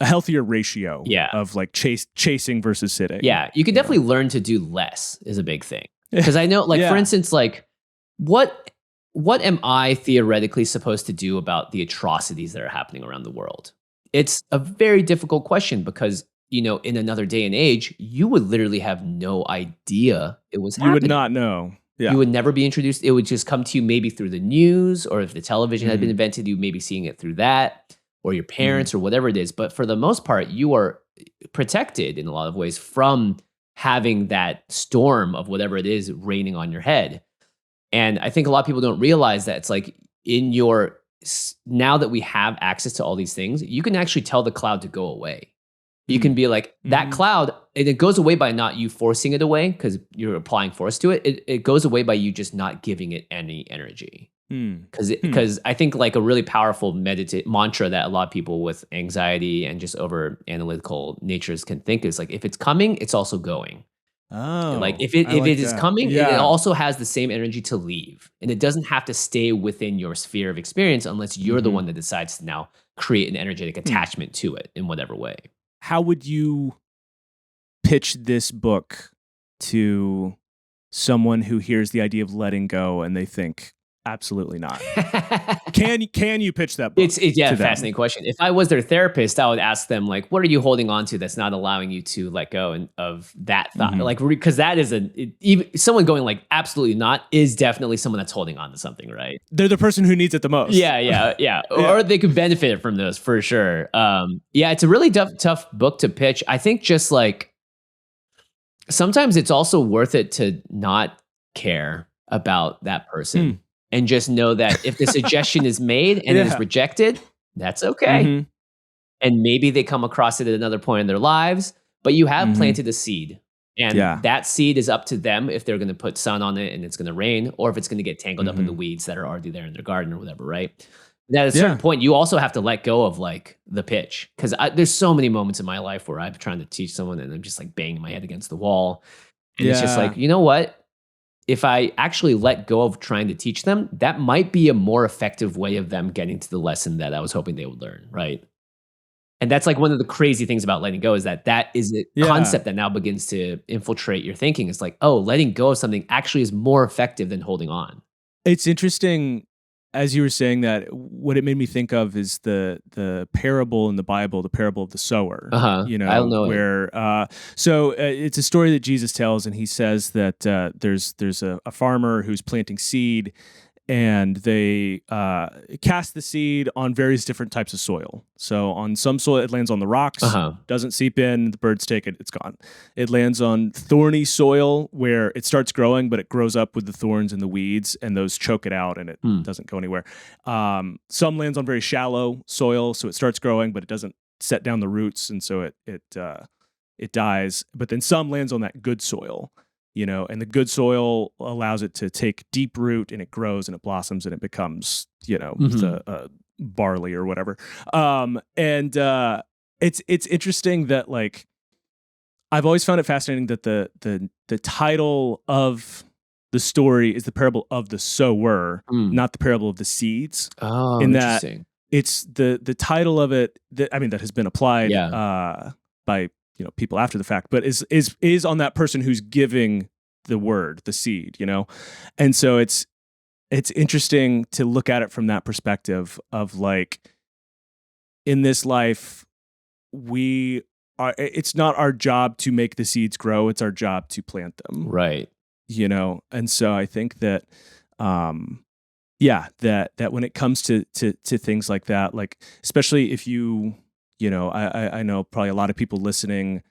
healthier ratio of like chasing versus sitting. Yeah, you can definitely learn to do less is a big thing. Because I know, like, for instance, like, what am I theoretically supposed to do about the atrocities that are happening around the world? It's a very difficult question because, in another day and age, you would literally have no idea it was happening. You would not know. Yeah. You would never be introduced. It would just come to you maybe through the news, or if the television had been invented, you may be seeing it through that, or your parents or whatever it is. But for the most part, you are protected in a lot of ways from having that storm of whatever it is raining on your head. And I think a lot of people don't realize that it's like now that we have access to all these things, you can actually tell the cloud to go away. You can be like, that cloud, and it goes away by not you forcing it away because you're applying force to it. It goes away by you just not giving it any energy. Because I think like a really powerful mantra that a lot of people with anxiety and just over analytical natures can think is like, if it's coming, it's also going. Oh, like if it is coming, it also has the same energy to leave, and it doesn't have to stay within your sphere of experience unless you're the one that decides to now create an energetic attachment to it in whatever way. How would you pitch this book to someone who hears the idea of letting go and they think, absolutely not? Can you pitch that book? It's a fascinating question. If I was their therapist, I would ask them, like, what are you holding on to that's not allowing you to let go of that thought? Like, because that is even someone going like absolutely not is definitely someone that's holding on to something, right? They're the person who needs it the most. Yeah. Or they could benefit from those for sure. It's a really tough book to pitch. I think just like sometimes it's also worth it to not care about that person. And just know that if the suggestion is made and it is rejected, that's okay. And maybe they come across it at another point in their lives, but you have planted a seed. And that seed is up to them if they're going to put sun on it and it's going to rain, or if it's going to get tangled up in the weeds that are already there in their garden or whatever, right? And at a certain point, you also have to let go of like the pitch. Because there's so many moments in my life where I'm trying to teach someone and I'm just like banging my head against the wall. And it's just like, you know what? If I actually let go of trying to teach them, that might be a more effective way of them getting to the lesson that I was hoping they would learn, right? And that's like one of the crazy things about letting go is that is a concept that now begins to infiltrate your thinking. It's like, oh, letting go of something actually is more effective than holding on. It's interesting as you were saying that, what it made me think of is the parable in the Bible, the parable of the sower. You I don't know, know it. where it's a story that Jesus tells, and he says that there's a farmer who's planting seed, and they cast the seed on various different types of soil. So on some soil, it lands on the rocks, doesn't seep in, the birds take it, it's gone. It lands on thorny soil where it starts growing, but it grows up with the thorns and the weeds, and those choke it out, and it doesn't go anywhere. Some lands on very shallow soil, so it starts growing, but it doesn't set down the roots, and so it dies. But then some lands on that good soil, and the good soil allows it to take deep root, and it grows and it blossoms and it becomes, the barley or whatever. It's interesting that, like, I've always found it fascinating that the title of the story is the parable of the sower, not the parable of the seeds. Oh, in that interesting. it's the title of it that has been applied by people after the fact, but is on that person who's giving the word, the seed, and so it's interesting to look at it from that perspective of, like, in this life, it's not our job to make the seeds grow, it's our job to plant them, right? And so I think that that when it comes to things like that, like, especially if I know probably a lot of people listening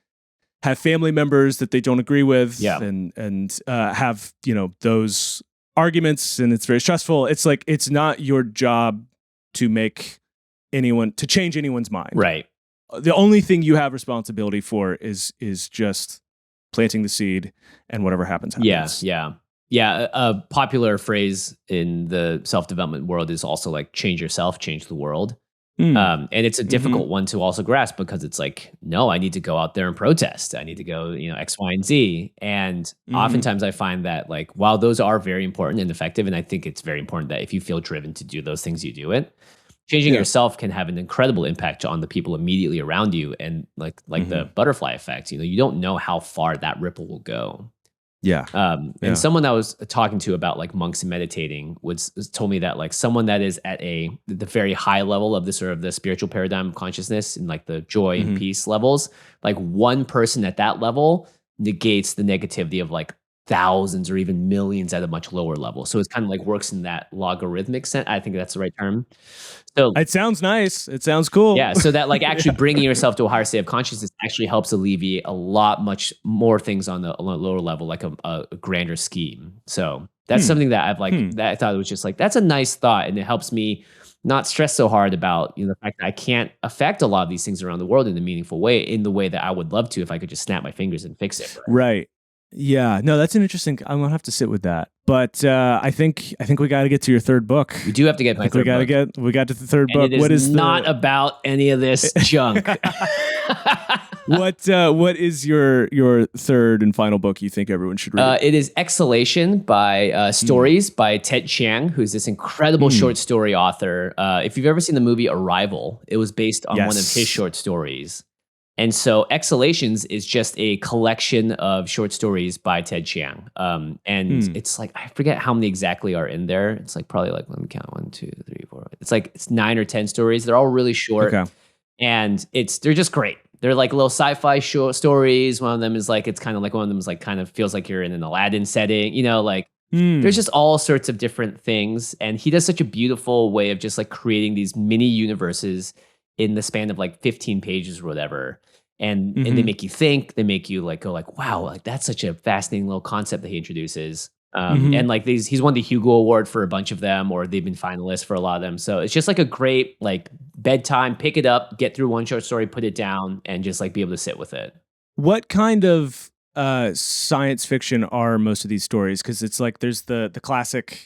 have family members that they don't agree with, and have those arguments, and it's very stressful. It's like, it's not your job to change anyone's mind. Right. The only thing you have responsibility for is just planting the seed, and whatever happens. Yeah. A popular phrase in the self-development world is also like, change yourself, change the world. And it's a difficult one to also grasp, because it's like, no, I need to go out there and protest. I need to go, X, Y, and Z. And oftentimes I find that, like, while those are very important and effective, and I think it's very important that if you feel driven to do those things, you do it. Changing yourself can have an incredible impact on the people immediately around you. And like the butterfly effect, you don't know how far that ripple will go. And someone that I was talking to about, like, monks and meditating told me that, like, someone that is at the very high level of the spiritual paradigm of consciousness, and like the joy and peace levels, like, one person at that level negates the negativity of, like, thousands or even millions at a much lower level. So it's kind of like works in that logarithmic sense. I think that's the right term. So it sounds nice. It sounds cool. Yeah. So that, like, actually bringing yourself to a higher state of consciousness actually helps alleviate much more things on the lower level, like a grander scheme. So that's something that that I thought it was just like, that's a nice thought. And it helps me not stress so hard about, the fact that I can't affect a lot of these things around the world in a meaningful way, in the way that I would love to, if I could just snap my fingers and fix it. Right. Yeah, no, that's an interesting. I'm gonna have to sit with that, but I think we got to get to your third book. We do have to get to my third book. We got to the third book. What is not about any of this junk. What is your third and final book you think everyone should read? It is Exhalation by Stories by Ted Chiang, who's this incredible short story author. If you've ever seen the movie Arrival, it was based on one of his short stories. And so Exhalations is just a collection of short stories by Ted Chiang. And it's like, I forget how many exactly are in there. It's like probably like, let me count, 1, 2, 3, 4. It's 9 or 10 stories. They're all really short. Okay. And they're just great. They're like little sci-fi short stories. One of them is like, it's kind of like, one of them is like, kind of feels like you're in an Aladdin setting, there's just all sorts of different things. And he does such a beautiful way of just like creating these mini universes in the span of like 15 pages or whatever. And they make you think, they make you like go like, wow, like that's such a fascinating little concept that he introduces. And like he's won the Hugo Award for a bunch of them, or they've been finalists for a lot of them. So it's just like a great like bedtime, pick it up, get through one short story, put it down, and just like be able to sit with it. What kind of science fiction are most of these stories? Because it's like there's the classic,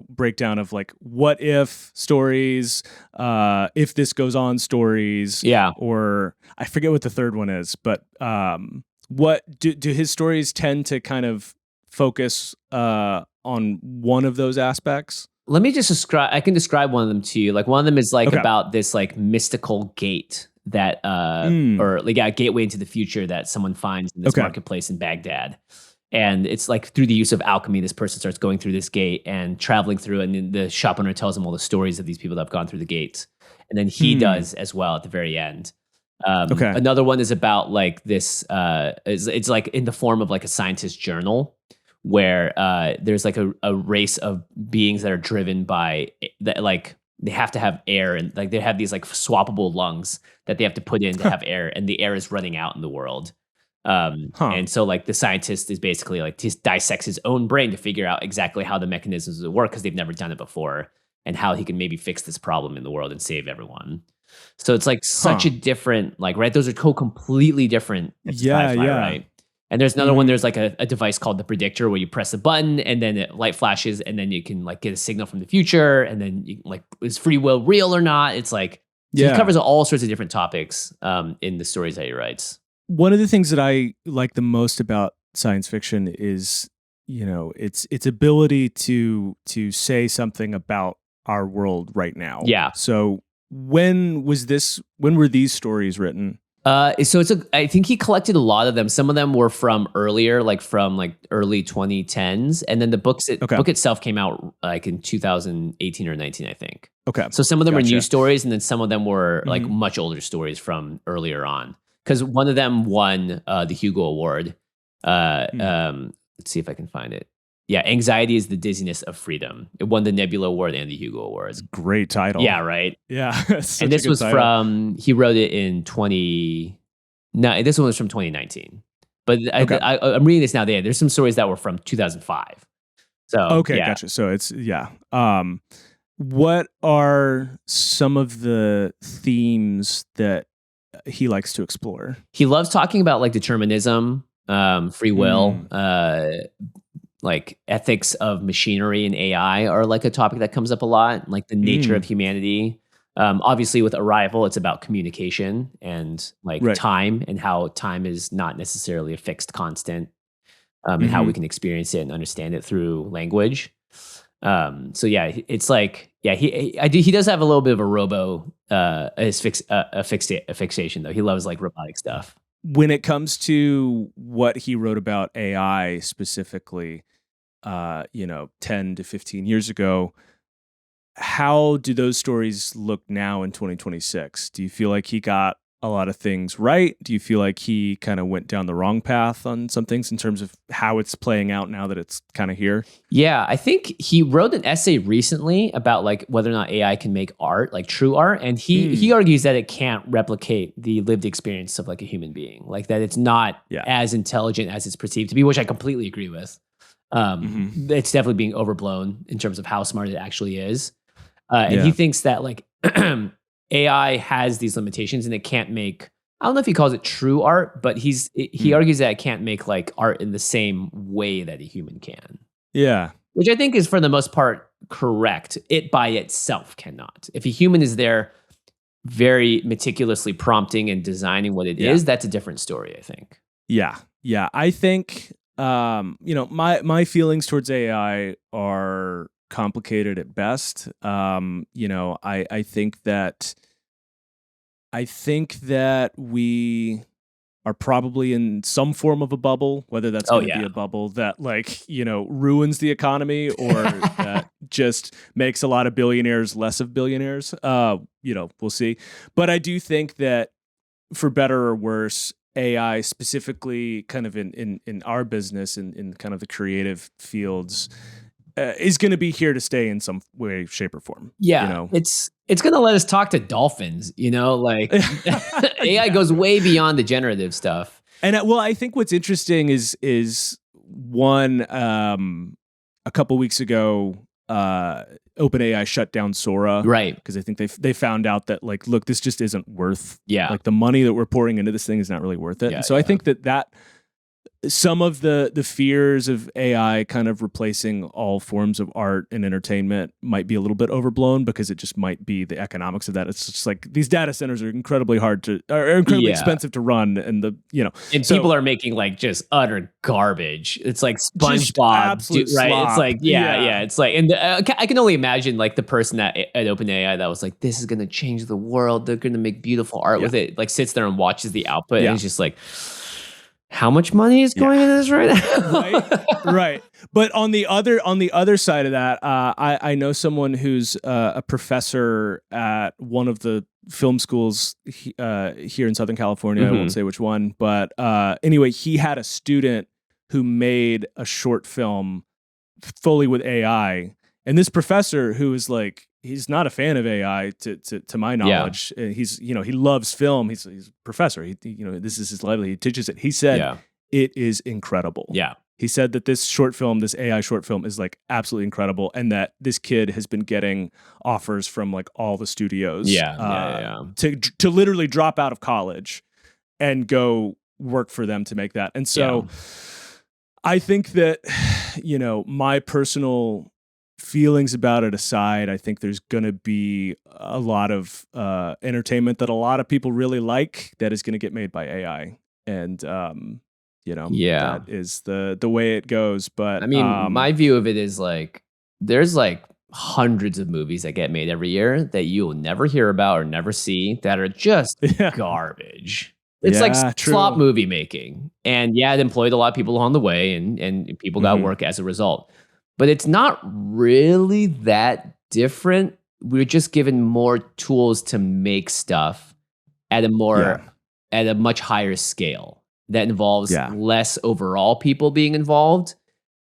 breakdown of like what if stories, if this goes on stories, or I forget what the third one is, but what do his stories tend to kind of focus on one of those aspects? Let me just describe. I can describe one of them to you. Like one of them is like about this like mystical gate that, or like a gateway into the future that someone finds in this marketplace in Baghdad. And it's like through the use of alchemy, this person starts going through this gate and traveling through it. And then the shop owner tells him all the stories of these people that have gone through the gates. And then he does as well at the very end. Okay. Another one is about like this, it's like in the form of like a scientist journal where there's like a race of beings that are driven by that, like they have to have air, and like they have these like swappable lungs that they have to put in to have air, and the air is running out in the world. And so like the scientist is basically like just dissects his own brain to figure out exactly how the mechanisms would work because they've never done it before, and how he can maybe fix this problem in the world and save everyone. So it's like such a different, like, right? Those are completely different. Sci-fi, right? And there's another one. There's like a device called the predictor where you press a button and then light flashes, and then you can like get a signal from the future, and then you, like, is free will real or not? It's like, so he covers all sorts of different topics in the stories that he writes. One of the things that I like the most about science fiction is, you know, its ability to say something about our world right now. Yeah. So when were these stories written? So I think he collected a lot of them. Some of them were from earlier, like from like early 2010s. And then the book itself came out like in 2018 or 19, I think. Okay. So some of them are new stories, and then some of them were like much older stories from earlier on. Because one of them won the Hugo Award. Let's see if I can find it. Yeah, Anxiety is the Dizziness of Freedom. It won the Nebula Award and the Hugo Award. Great title. Yeah, right? Yeah. And this was he wrote it in this one was from 2019. But I'm reading this now. There's some stories that were from 2005. So okay, gotcha. So it's, what are some of the themes that he likes to explore? He loves talking about like determinism, free will, like ethics of machinery and AI are like a topic that comes up a lot, like the nature of humanity. Obviously with Arrival, it's about communication and like time, and how time is not necessarily a fixed constant, and how we can experience it and understand it through language. So yeah, it's like, he does have a little bit of a robo fixation though. He loves like robotic stuff. When it comes to what he wrote about AI specifically, 10 to 15 years ago, how do those stories look now in 2026? Do you feel like he got a lot of things right? Do you feel like he kind of went down the wrong path on some things in terms of how it's playing out now that it's kind of here? Yeah, I think he wrote an essay recently about like whether or not AI can make art, like true art. And he argues that it can't replicate the lived experience of like a human being, like that it's not as intelligent as it's perceived to be, which I completely agree with. It's definitely being overblown in terms of how smart it actually is. And he thinks that like AI has these limitations and it can't make, I don't know if he calls it true art, but he argues that it can't make like art in the same way that a human can. Yeah. Which I think is for the most part correct. It by itself cannot. If a human is there very meticulously prompting and designing what it is, that's a different story, I think. Yeah. Yeah. I think, my feelings towards AI are complicated at best. I think that we are probably in some form of a bubble, whether that's going to be a bubble that ruins the economy or that just makes a lot of billionaires less of billionaires. We'll see. But I do think that for better or worse, AI specifically kind of in our business, in kind of the creative fields, is going to be here to stay in some way, shape, or form. Yeah, it's going to let us talk to dolphins. Like AI goes way beyond the generative stuff. And I think what's interesting is one, a couple weeks ago, OpenAI shut down Sora, right? Because I think they found out that like, look, this just isn't worth. Yeah, like the money that we're pouring into this thing is not really worth it. And so I think that some of the fears of AI kind of replacing all forms of art and entertainment might be a little bit overblown, because it just might be the economics of that. It's just like these data centers are incredibly expensive to run, and people are making like just utter garbage. It's like SpongeBob, right? Slop. It's like it's like, and I can only imagine like the person at OpenAI that was like, this is going to change the world. They're going to make beautiful art with it. Like sits there and watches the output, and it's just like, how much money is going into this right now? Right. But on the other side of that, I know someone who's a professor at one of the film schools here in Southern California. I won't say which one, but anyway, he had a student who made a short film fully with AI, and this professor, who is like, he's not a fan of AI to my knowledge. He's, he loves film. He's a professor. This is his livelihood. He teaches it. He said it is incredible. Yeah. He said that this AI short film is like absolutely incredible, and that this kid has been getting offers from like all the studios to literally drop out of college and go work for them to make that. And so I think that, my personal feelings about it aside, I think there's going to be a lot of entertainment that a lot of people really like that is going to get made by AI. And, that is the way it goes. But I mean, my view of it is like, there's like hundreds of movies that get made every year that you'll never hear about or never see that are just garbage. It's like slop movie making. And it employed a lot of people along the way, and people got work as a result. But it's not really that different. We're just given more tools to make stuff at a much higher scale that involves less overall people being involved.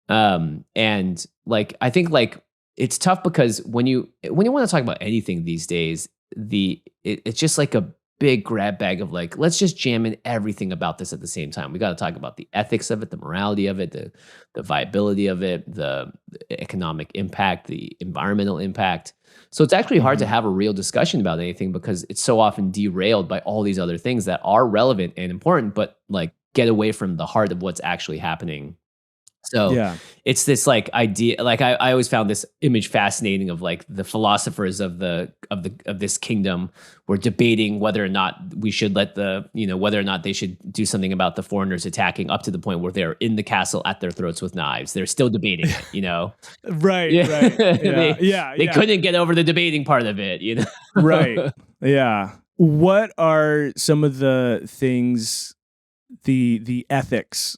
And like, I think like it's tough because when you want to talk about anything these days, it's just like a big grab bag of like, let's just jam in everything about this at the same time. We got to talk about the ethics of it, the morality of it, the viability of it, the economic impact, the environmental impact. So it's actually hard to have a real discussion about anything because it's so often derailed by all these other things that are relevant and important, but like get away from the heart of what's actually happening. So it's this like idea, like I always found this image fascinating of like the philosophers of this kingdom were debating whether or not we should whether or not they should do something about the foreigners attacking, up to the point where they're in the castle at their throats with knives. They're still debating it, Right. They couldn't get over the debating part of it, Right. Yeah. What are some of the things, the ethics,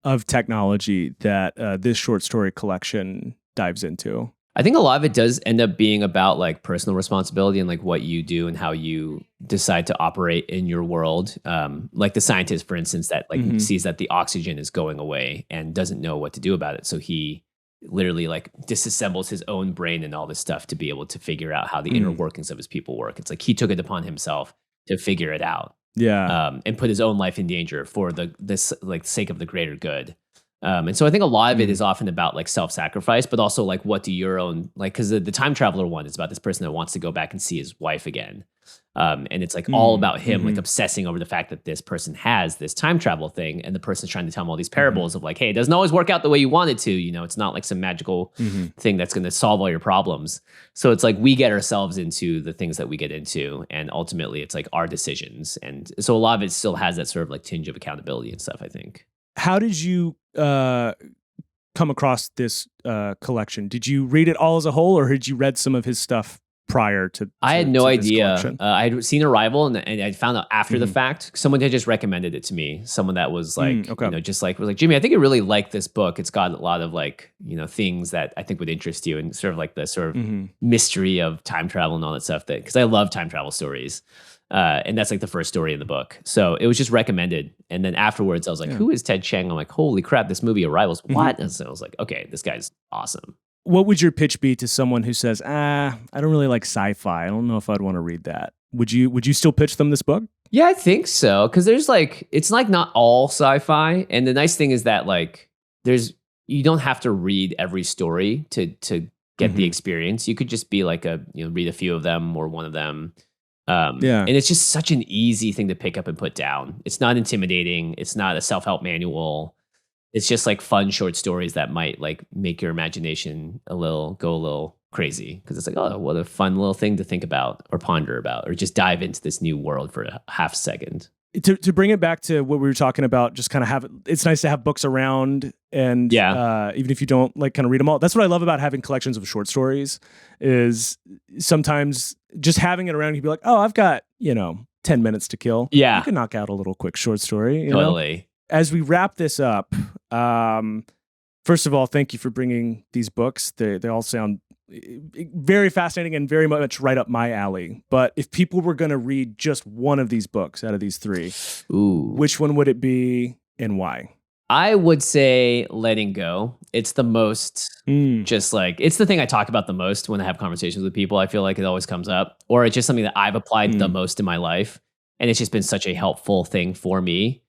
of technology that this short story collection dives into? I think a lot of it does end up being about like personal responsibility and like what you do and how you decide to operate in your world. Like the scientist, for instance, that like sees that the oxygen is going away and doesn't know what to do about it. So he literally like disassembles his own brain and all this stuff to be able to figure out how the inner workings of his people work. It's like he took it upon himself to figure it out. And put his own life in danger for this like sake of the greater good. And so I think a lot of it is often about like self-sacrifice, but also like what do your own, like, because the time traveler one is about this person that wants to go back and see his wife again. And it's like all about him like obsessing over the fact that this person has this time travel thing, and the person's trying to tell him all these parables of like, hey, it doesn't always work out the way you want it to, it's not like some magical thing that's going to solve all your problems. So it's like we get ourselves into the things that we get into, and ultimately it's like our decisions. And so a lot of it still has that sort of like tinge of accountability and stuff, I think. How did you come across this collection? Did you read it all as a whole, or had you read some of his stuff prior to I had no idea. I had seen Arrival, and I found out after the fact. Someone had just recommended it to me. Someone that was like, just like was like, Jimmy, I think you really like this book. It's got a lot of like, things that I think would interest you, and sort of like the sort of mystery of time travel and all that stuff. Because I love time travel stories. And that's like the first story in the book. So it was just recommended. And then afterwards, I was like, who is Ted Chiang? I'm like, holy crap, this movie Arrival's what? And so I was like, okay, this guy's awesome. What would your pitch be to someone who says, I don't really like sci-fi. I don't know if I'd want to read that. Would you still pitch them this book? Yeah, I think so. Because there's like, it's like not all sci-fi. And the nice thing is that like, you don't have to read every story to get the experience. You could just be like read a few of them or one of them. And it's just such an easy thing to pick up and put down. It's not intimidating. It's not a self-help manual. It's just like fun short stories that might like make your imagination go a little crazy, because it's like, oh, what a fun little thing to think about or ponder about, or just dive into this new world for a half second. To bring it back to what we were talking about, just kind of it's nice to have books around, and even if you don't like kind of read them all. That's what I love about having collections of short stories, is sometimes just having it around, you'd be like, oh, I've got, 10 minutes to kill. Yeah. You can knock out a little quick short story. You Totally. know? As we wrap this up, first of all, thank you for bringing these books. They all sound very fascinating and very much right up my alley. But if people were going to read just one of these books out of these three, which one would it be and why? I would say Letting Go. It's the most just like, it's the thing I talk about the most when I have conversations with people. I feel like it always comes up, or it's just something that I've applied the most in my life. And it's just been such a helpful thing for me.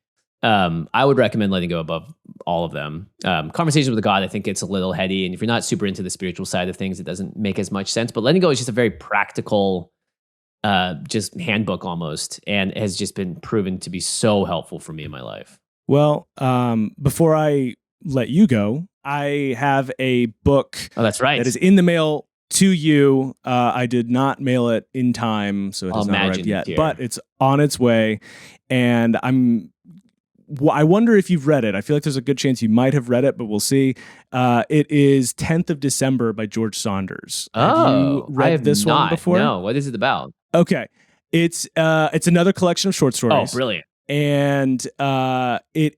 I would recommend Letting Go above all of them. Conversations with God, I think it's a little heady. And if you're not super into the spiritual side of things, it doesn't make as much sense. But Letting Go is just a very practical, just handbook almost. And has just been proven to be so helpful for me in my life. Well, before I let you go, I have a book that's right. that is in the mail to you. I did not mail it in time, so it has not arrived yet, but it's on its way. And I wonder if you've read it. I feel like there's a good chance you might have read it, but we'll see. It is 10th of December by George Saunders. Have you read this one before? No. What is it about? Okay. It's another collection of short stories. Oh, brilliant. And it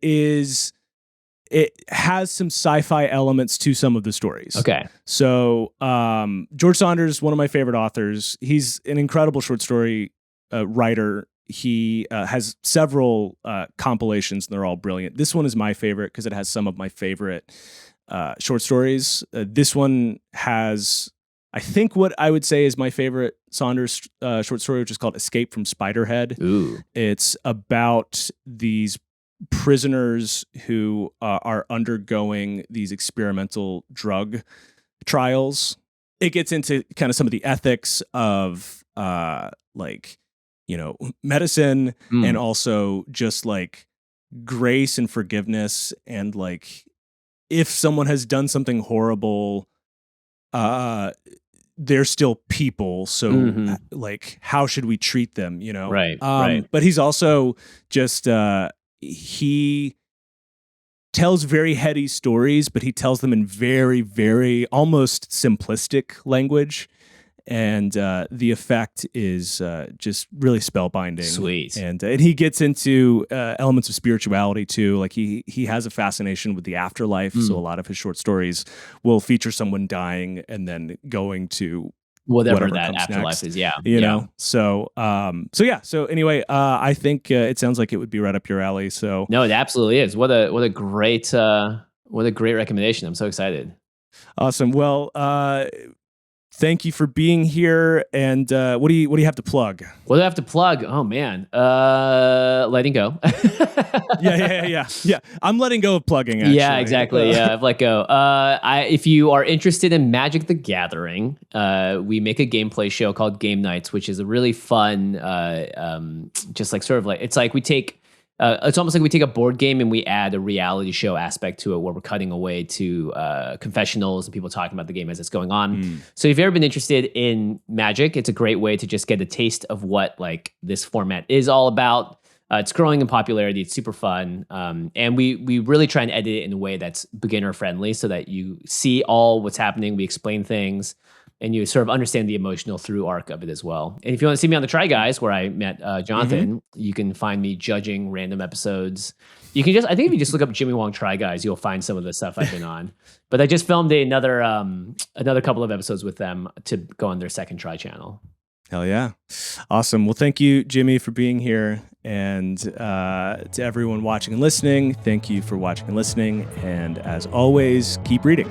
has some sci-fi elements to some of the stories. Okay. So George Saunders, one of my favorite authors, he's an incredible short story writer. He has several compilations, and they're all brilliant. This one is my favorite because it has some of my favorite short stories. This one has, I think, what I would say is my favorite Saunders short story, which is called Escape from Spiderhead. Ooh. It's about these prisoners who are undergoing these experimental drug trials. It gets into kind of some of the ethics of medicine and also just like grace and forgiveness, and like if someone has done something horrible, they're still people, so like how should we treat them, you know? Right. But he's also just he tells very heady stories, but he tells them in very, very almost simplistic language. And the effect is just really spellbinding. Sweet. And he gets into elements of spirituality too. Like he has a fascination with the afterlife. So a lot of his short stories will feature someone dying and then going to whatever that afterlife next, is. Yeah. You know? So anyway, I think it sounds like it would be right up your alley. So no, it absolutely is. What a great recommendation. I'm so excited. Awesome. Well, thank you for being here. And what do you have to plug? What do I have to plug? Oh man, Letting Go. Yeah. I'm letting go of plugging. Actually. Yeah, exactly. Yeah, I've let go. If you are interested in Magic: The Gathering, we make a gameplay show called Game Nights, which is a really fun, just like sort of like it's like we take. It's almost like we take a board game and we add a reality show aspect to it, where we're cutting away to confessionals and people talking about the game as it's going on. So if you've ever been interested in Magic, it's a great way to just get a taste of what like this format is all about. It's growing in popularity. It's super fun. And we really try and edit it in a way that's beginner friendly so that you see all what's happening. We explain things. And you sort of understand the emotional through arc of it as well. And if you want to see me on the Try Guys, where I met Jonathan, you can find me judging random episodes. You can I think if you just look up Jimmy Wong Try Guys, you'll find some of the stuff I've been on. But I just filmed another couple of episodes with them to go on their second Try channel. Hell yeah. Awesome. Well, thank you, Jimmy, for being here. And to everyone watching and listening, thank you for watching and listening. And as always, keep reading.